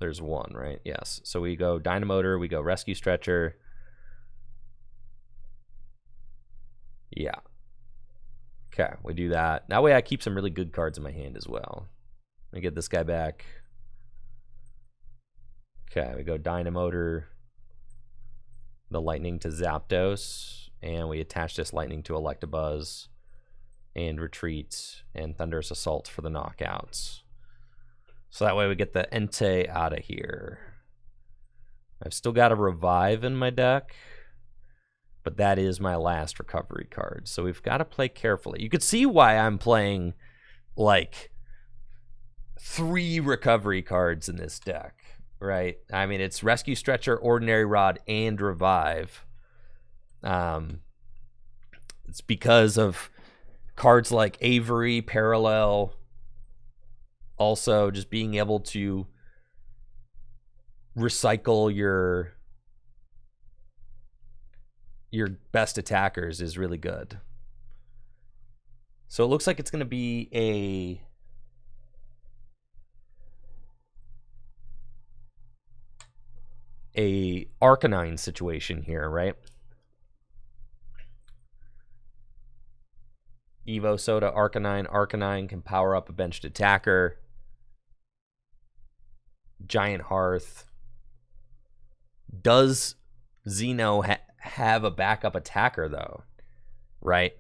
There's one, right? Yes. So we go Dynamotor, we go Rescue Stretcher. Yeah. Okay, we do that. That way I keep some really good cards in my hand as well. Let me get this guy back. Okay, we go Dynamotor, the lightning to Zapdos, and we attach this lightning to Electabuzz, and Retreat, and Thunderous Assault for the knockouts. So that way we get the Entei out of here. I've still got a Revive in my deck, but that is my last recovery card. So we've got to play carefully. You could see why I'm playing like 3 recovery cards in this deck, right? I mean, it's Rescue Stretcher, Ordinary Rod, and Revive. It's because of cards like Avery, Parallel, also just being able to recycle your best attackers is really good. So it looks like it's going to be a Arcanine situation here, right? Evo Soda, Arcanine. Arcanine can power up a benched attacker. Giant Hearth. Does Xeno have a backup attacker, though? Right?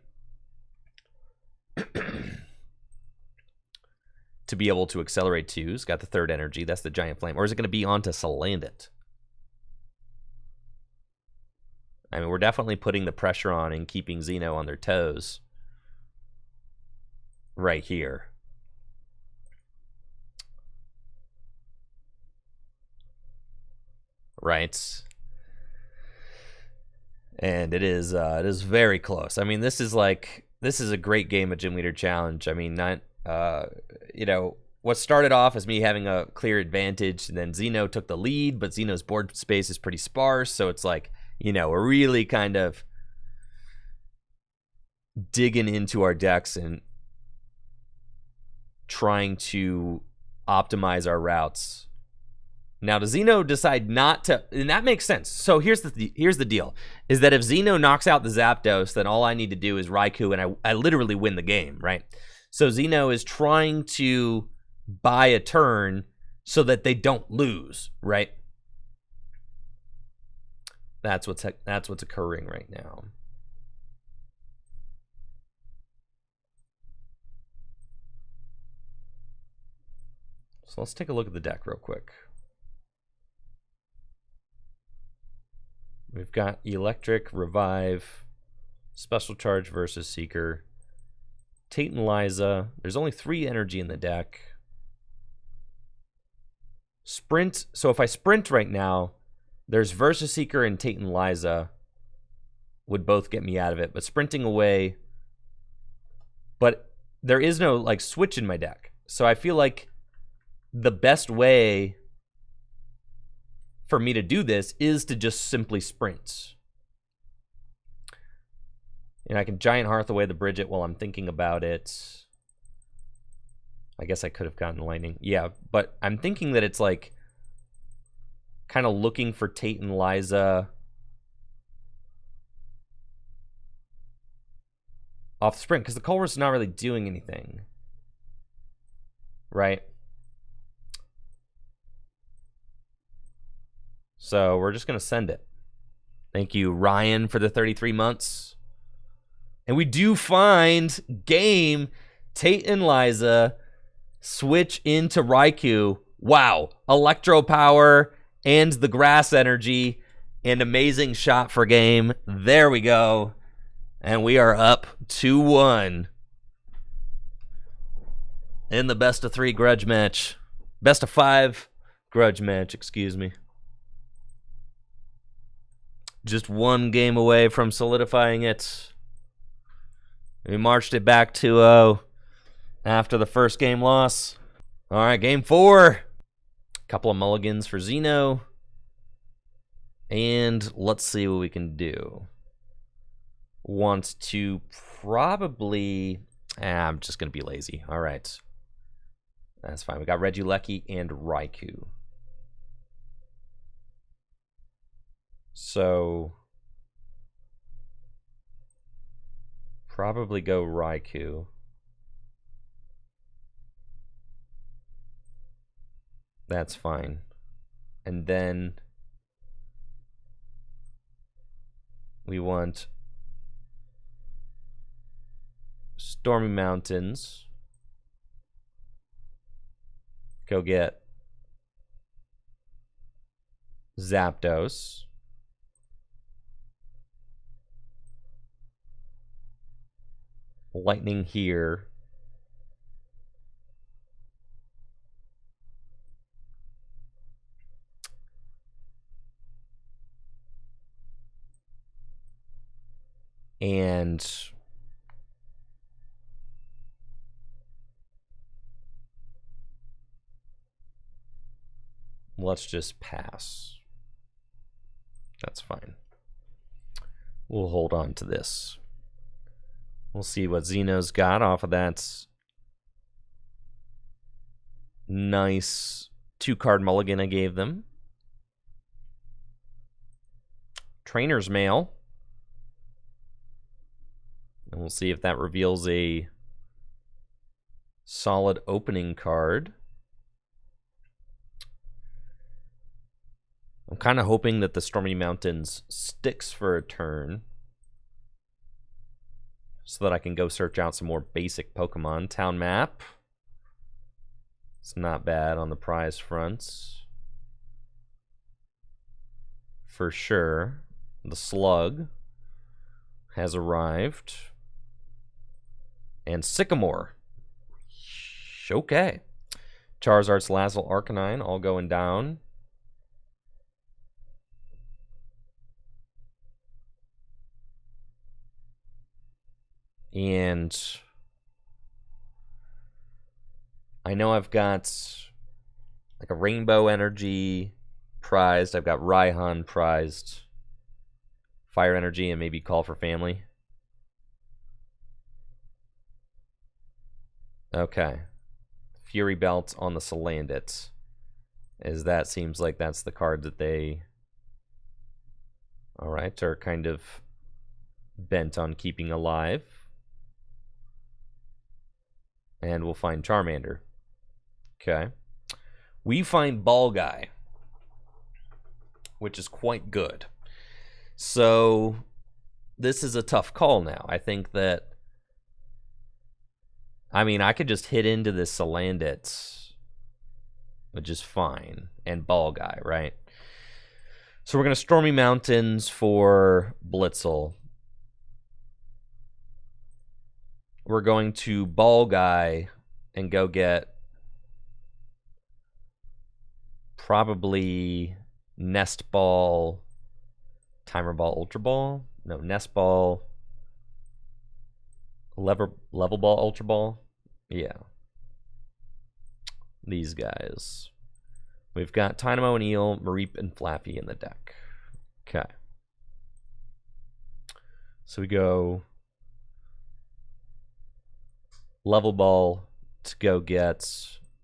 To be able to accelerate 2's. Got the third energy. That's the Giant Flame. Or is it going to be onto Salandit? I mean, we're definitely putting the pressure on and keeping Xeno on their toes. Right here. Right. And it is very close. I mean, this is a great game of Gym Leader Challenge. I mean, not you know, what started off as me having a clear advantage, and then Xeno took the lead, but Xeno's board space is pretty sparse, so it's like, you know, we're really kind of digging into our decks and trying to optimize our routes. Now, does Xeno decide not to, and that makes sense. So here's the deal, is that if Xeno knocks out the Zapdos, then all I need to do is Raikou, and I literally win the game, right? So Xeno is trying to buy a turn so that they don't lose, right? That's what's occurring right now. So let's take a look at the deck real quick. We've got Electric, Revive, Special Charge versus Seeker, Tate and Liza. There's only 3 energy in the deck. Sprint. So if I sprint right now, there's Versus Seeker and Tate and Liza would both get me out of it. But sprinting away, but there is no like switch in my deck. So I feel like the best way for me to do this is to just simply sprint. And I can Giant Hearth away the Bridget while I'm thinking about it. I guess I could have gotten Lightning. Yeah, but I'm thinking that it's like kind of looking for Tate and Liza off the sprint, because the Colress is not really doing anything. Right? So we're just going to send it. Thank you, Ryan, for the 33 months. And we do find game Tate and Liza switch into Raikou. Wow. Electro Power and the Grass Energy. And amazing shot for game. There we go. And we are up 2-1 in the best of 3 grudge match. Best of 5 grudge match, excuse me. Just 1 game away from solidifying it. We marched it back 2-0 after the first game loss. All right, game 4. Couple of mulligans for Xeno. And let's see what we can do. Wants to probably... I'm just going to be lazy. All right. That's fine. We got Regieleki and Raikou. So probably go Raikou. That's fine. And then we want Stormy Mountains. Go get Zapdos. Lightning here. And let's just pass. That's fine. We'll hold on to this. We'll see what Xeno's got off of that nice 2-card mulligan I gave them. Trainer's Mail. And we'll see if that reveals a solid opening card. I'm kind of hoping that the Stormy Mountains sticks for a turn so that I can go search out some more basic Pokemon. Town map. It's not bad on the prize fronts. For sure. The Slug has arrived. And Sycamore. Okay. Charizard's Lazzle Arcanine all going down. And I know I've got like a Rainbow Energy prized. I've got Raihan prized. Fire Energy and maybe Call for Family. Okay. Fury Belt on the Salandit. As that seems like that's the card that they... Alright, are kind of bent on keeping alive. And we'll find Charmander. Okay. We find Ball Guy, which is quite good. So this is a tough call now. I think that, I mean, I could just hit into this Salandit, which is fine, and Ball Guy, right? So we're going to Stormy Mountains for Blitzel. We're going to Ball Guy and go get probably Nest Ball, Timer Ball, Ultra Ball. No, Nest Ball, Level Ball, Ultra Ball. Yeah. These guys. We've got Tynamo and Eel, Mareep and Flappy in the deck. Okay. So we go Level Ball to go get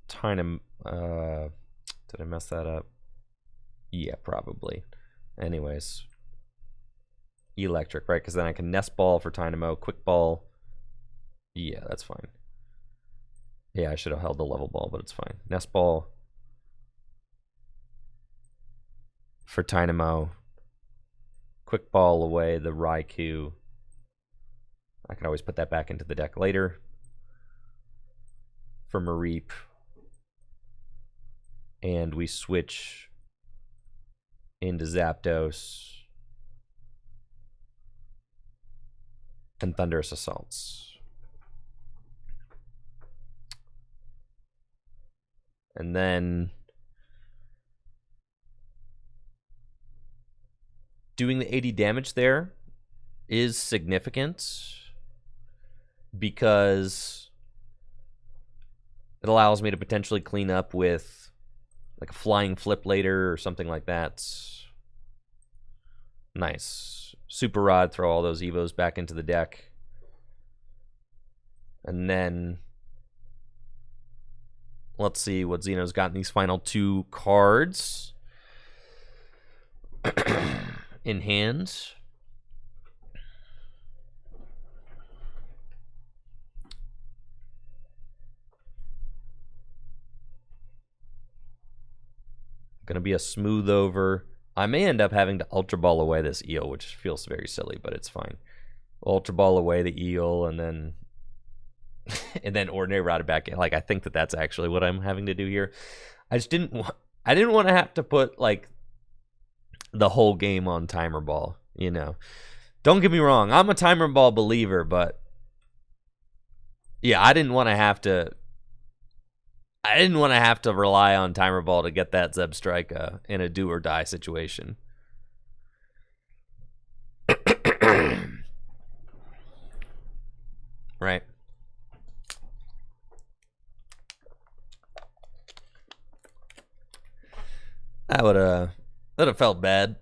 Tynamo. Did I mess that up? Yeah, probably. Anyways. Electric, right? Because then I can Nest Ball for Tynamo, Quick Ball. Yeah, that's fine. Yeah, I should have held the Level Ball, but it's fine. Nest Ball for Tynamo. Quick Ball away the Raikou. I can always put that back into the deck later. For Mareep. And we switch into Zapdos and Thunderous Assaults. And then doing the 80 damage there is significant because it allows me to potentially clean up with like a Flying Flip later or something like that. Nice. Super Rod, throw all those Evos back into the deck. And then Let's see what Xeno's got in these final 2 cards in hand. Going to be a smooth over. I may end up having to Ultra Ball away this eel, which feels very silly, but it's fine. Ultra Ball away the eel, and then and then Ordinary Route it back in. Like, I think that's actually what I'm having to do here. I just didn't want to have to put like the whole game on Timer Ball, you know. Don't get me wrong, I'm a Timer Ball believer, but yeah, I didn't want to have to rely on Timer Ball to get that Zebstrika in a do or die situation. Right. That would have felt bad.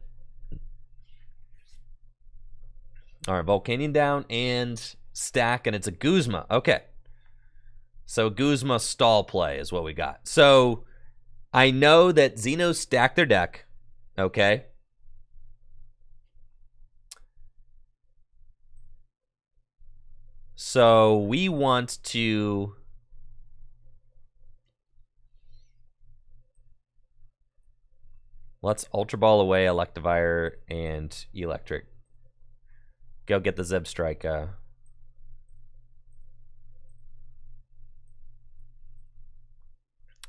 All right, Volcanion down and stack, and it's a Guzma. Okay. So Guzma stall play is what we got. So I know that Xeno stacked their deck. Okay. So we want to... Let's Ultra Ball away Electivire and Electric. Go get the Zebstrika.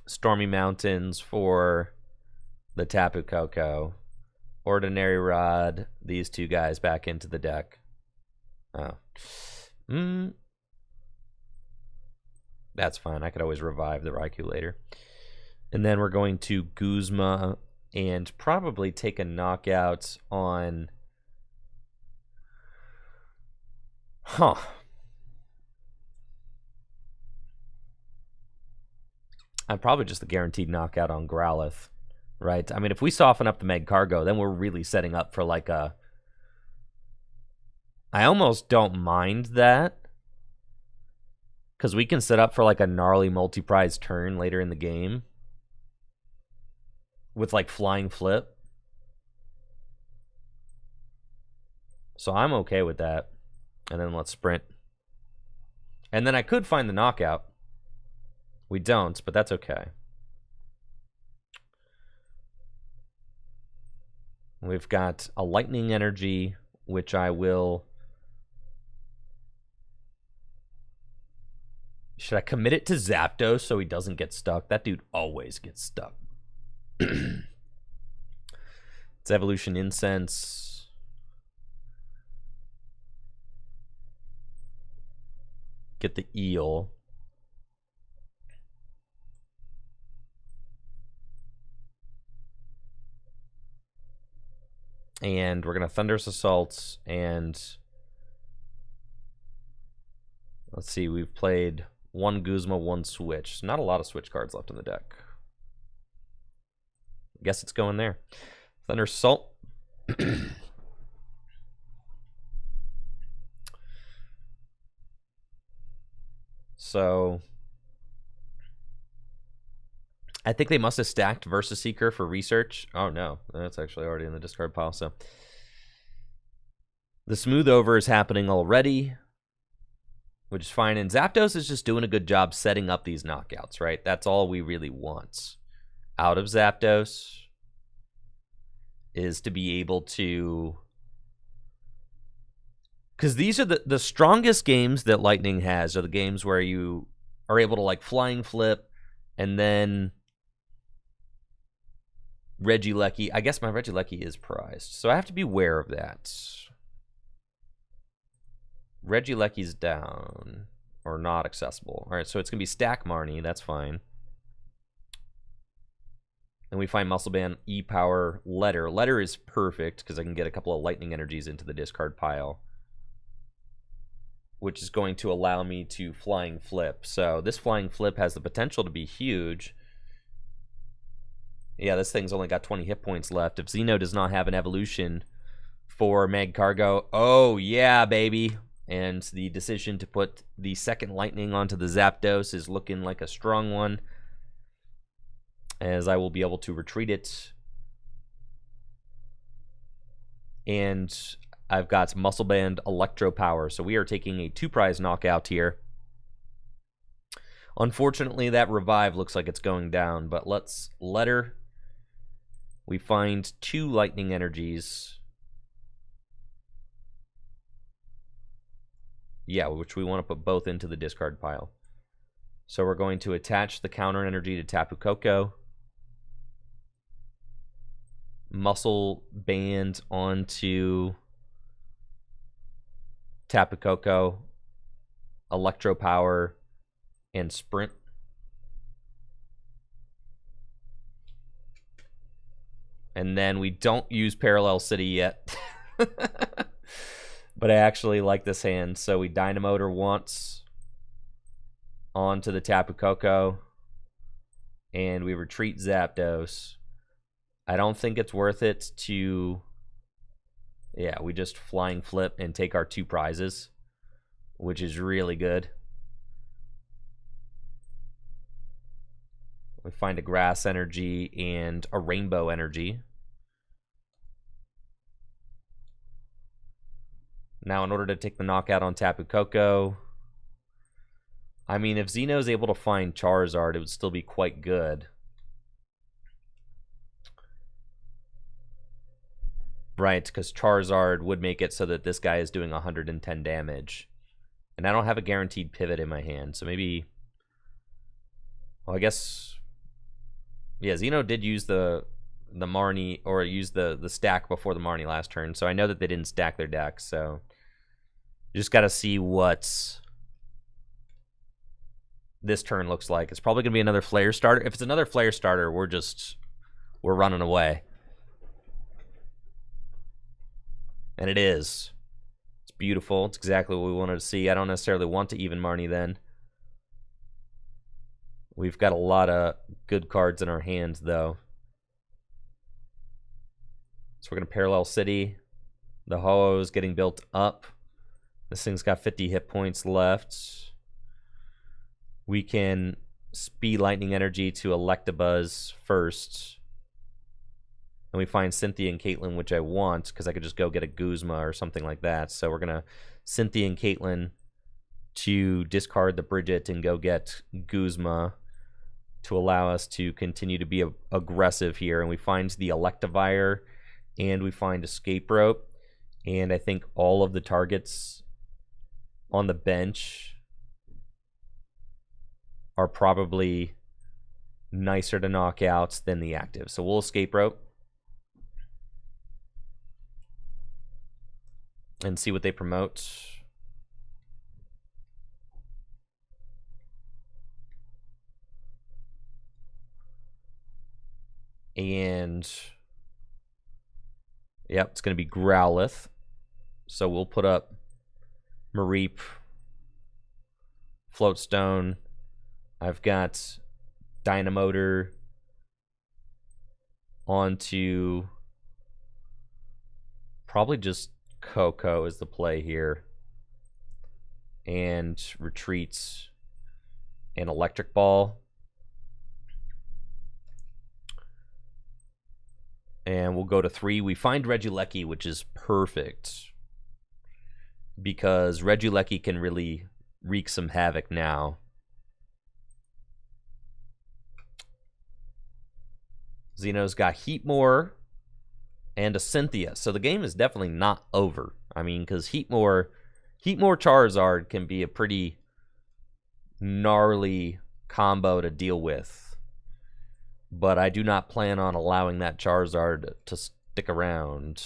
Stormy Mountains for the Tapu Koko. Ordinary Rod, these 2 guys back into the deck. Oh. That's fine. I could always revive the Raikou later. And then we're going to Guzma and probably take a knockout on... Huh. I'm probably just the guaranteed knockout on Growlithe, right? I mean, if we soften up the Magcargo, then we're really setting up for like a... I almost don't mind that, because we can set up for like a gnarly multi-prize turn later in the game with like Flying Flip. So I'm okay with that. And then let's sprint. And then I could find the knockout. We don't, but that's okay. We've got a Lightning Energy, which I will... Should I commit it to Zapdos so he doesn't get stuck? That dude always gets stuck. It's Evolution Incense. Get the eel. And we're going to Thunderous Assault, and let's see, we've played 1 Guzma, 1 Switch. Not a lot of Switch cards left in the deck. I guess it's going there. Thunderous Assault. So I think they must have stacked Versus Seeker for research. Oh no, that's actually already in the discard pile. So the smooth over is happening already, which is fine. And Zapdos is just doing a good job setting up these knockouts, right? That's all we really want out of Zapdos, is to be able to... Because these are the strongest games that Lightning has, are the games where you are able to like Flying Flip and then Regieleki. I guess my Regieleki is prized, so I have to be aware of that. Regieleki's down or not accessible. All right, so it's going to be Stack Marnie. That's fine. And we find Muscle Band, E-Power, Letter. Letter is perfect because I can get a couple of Lightning Energies into the discard pile, which is going to allow me to Flying Flip. So this Flying Flip has the potential to be huge. Yeah, this thing's only got 20 hit points left. If Xeno does not have an evolution for Magcargo, oh yeah, baby. And the decision to put the second Lightning onto the Zapdos is looking like a strong one. as I will be able to retreat it. And I've got Muscle Band, Electro Power. So we are taking a 2-prize knockout here. Unfortunately, that revive looks like it's going down, but let's letter. We find 2 lightning energies. Yeah, which we want to put both into the discard pile. So we're going to attach the counter energy to Tapu Koko. Muscle Band onto Tapu Koko. Electro Power and Sprint. And then we don't use Parallel City yet. But I actually like this hand. So we Dynamotor once onto the Tapu Koko. And we retreat Zapdos. I don't think it's worth it to... Yeah, we just Flying Flip and take our 2 prizes, which is really good. We find a Grass Energy and a Rainbow Energy. Now, in order to take the knockout on Tapu Koko, I mean, if Xeno's able to find Charizard, it would still be quite good. Right, because Charizard would make it so that this guy is doing 110 damage. And I don't have a guaranteed pivot in my hand, so maybe... Well, I guess... Yeah, Xeno did use the Marnie, or use the stack before the Marnie last turn, so I know that they didn't stack their deck, so... You just gotta see what this turn looks like. It's probably gonna be another Flare starter. If it's another Flare starter, we're running away. And it is. It's beautiful. It's exactly what we wanted to see. I don't necessarily want to even Marnie then. We've got a lot of good cards in our hands, though. So we're going to Parallel City. The Ho-Oh is getting built up. This thing's got 50 hit points left. We can Speed Lightning Energy to Electabuzz first. And we find Cynthia and Caitlyn, which I want, because I could just go get a Guzma or something like that. So we're going to Cynthia and Caitlyn to discard the Bridget and go get Guzma to allow us to continue to be aggressive here. And we find the Electivire, and we find Escape Rope. And I think all of the targets on the bench are probably nicer to knock out than the active. So we'll Escape Rope and see what they promote. And yep, it's going to be Growlithe. So we'll put up Mareep, Floatstone. I've got Dynamotor onto probably just Coco is the play here. And retreats an Electric Ball. And we'll go to 3. We find Regieleki, which is perfect, because Regieleki can really wreak some havoc now. Xeno's got Heatmore and a Cynthia. So the game is definitely not over. I mean, because Heatmore Charizard can be a pretty gnarly combo to deal with. But I do not plan on allowing that Charizard to stick around.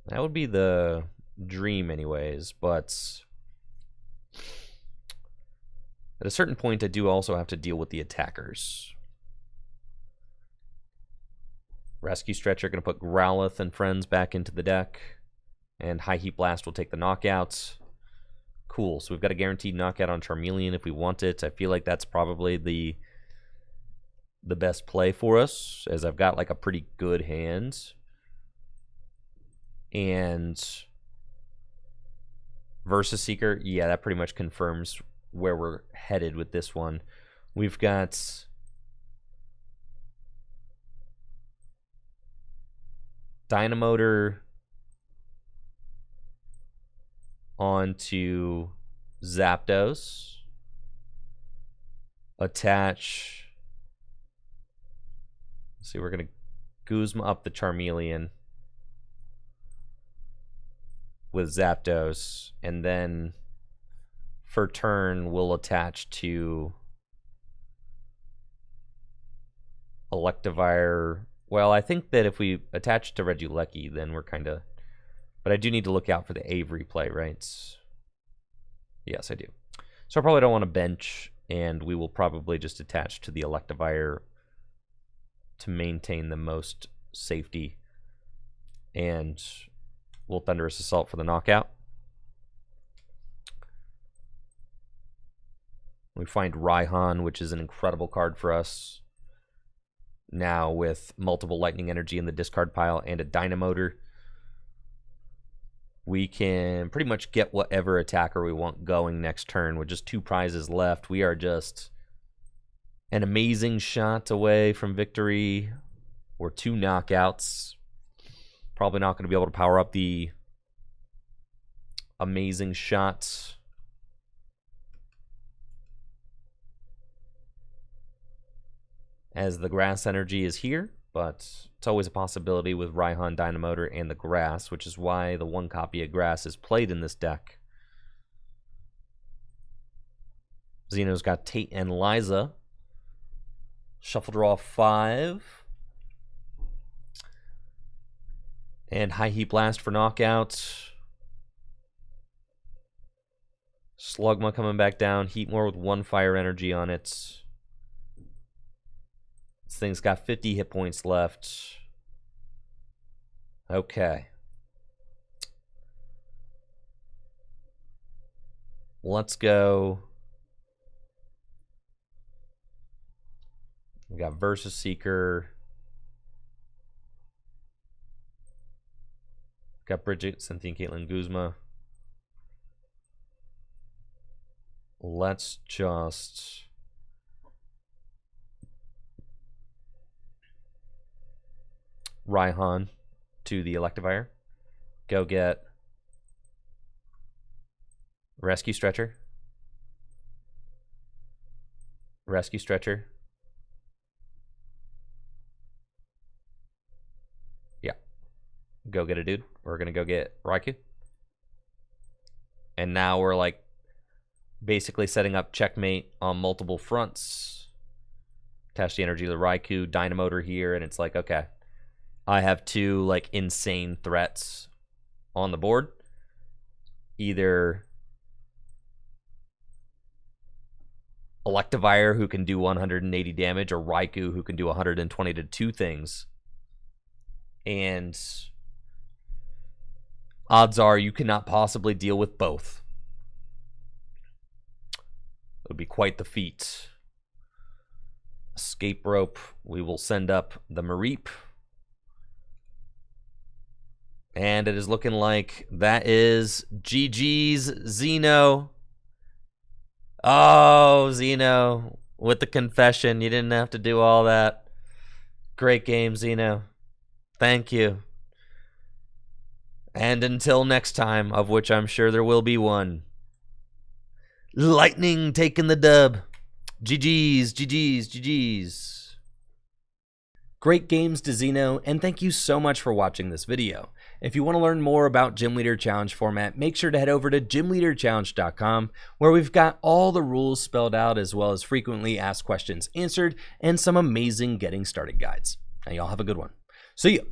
That would be the dream anyways, but at a certain point I do also have to deal with the attackers. Rescue Stretcher going to put Growlithe and friends back into the deck, and High Heat Blast will take the knockouts. Cool, so we've got a guaranteed knockout on Charmeleon if we want it. I feel like that's probably the best play for us, as I've got like a pretty good hand. And Versus Seeker, yeah, that pretty much confirms where we're headed with this one. We've got Dynamotor onto Zapdos. Attach. Let's see, we're going to Guzma up the Charmeleon with Zapdos, and then for turn we'll attach to Electivire. Well, I think that if we attach to Regieleki, then we're kind of... But I do need to look out for the Avery play, right? Yes, I do. So I probably don't want to bench, and we will probably just attach to the Electivire to maintain the most safety. And we'll Thunderous Assault for the knockout. We find Raihan, which is an incredible card for us. Now with multiple Lightning Energy in the discard pile and a Dynamotor, we can pretty much get whatever attacker we want going next turn with just 2 prizes left. We are just an amazing shot away from victory, or 2 knockouts. Probably not going to be able to power up the amazing shot. As the grass energy is here, but it's always a possibility with Raihan, Dynamotor, and the grass, which is why the 1 copy of grass is played in this deck. Xeno's got Tate and Liza. Shuffle draw 5. And High Heat Blast for knockout. Slugma coming back down. Heatmore with 1 fire energy on it. This thing's got 50 hit points left. Okay. Let's go. We got Versus Seeker. Got Bridget, Cynthia, and Caitlin Guzma. Let's just... Raihan to the Electivire. Go get Rescue Stretcher. Rescue Stretcher. Yeah. Go get a dude. We're going to go get Raikou. And now we're like basically setting up checkmate on multiple fronts. Attach the energy to the Raikou, Dynamotor here, and it's like, okay. I have 2 like insane threats on the board. Either Electivire, who can do 180 damage, or Raikou, who can do 120 to 2 things. And odds are you cannot possibly deal with both. It would be quite the feat. Escape Rope. We will send up the Mareep. And it is looking like that is GG's Xeno. Oh, Xeno, with the confession. You didn't have to do all that. Great game, Xeno. Thank you. And until next time, of which I'm sure there will be one. Lightning taking the dub. GG's, GG's, GG's. Great games to Xeno, and thank you so much for watching this video. If you want to learn more about Gym Leader Challenge format, make sure to head over to gymleaderchallenge.com, where we've got all the rules spelled out, as well as frequently asked questions answered, and some amazing getting started guides. Now y'all have a good one. See ya.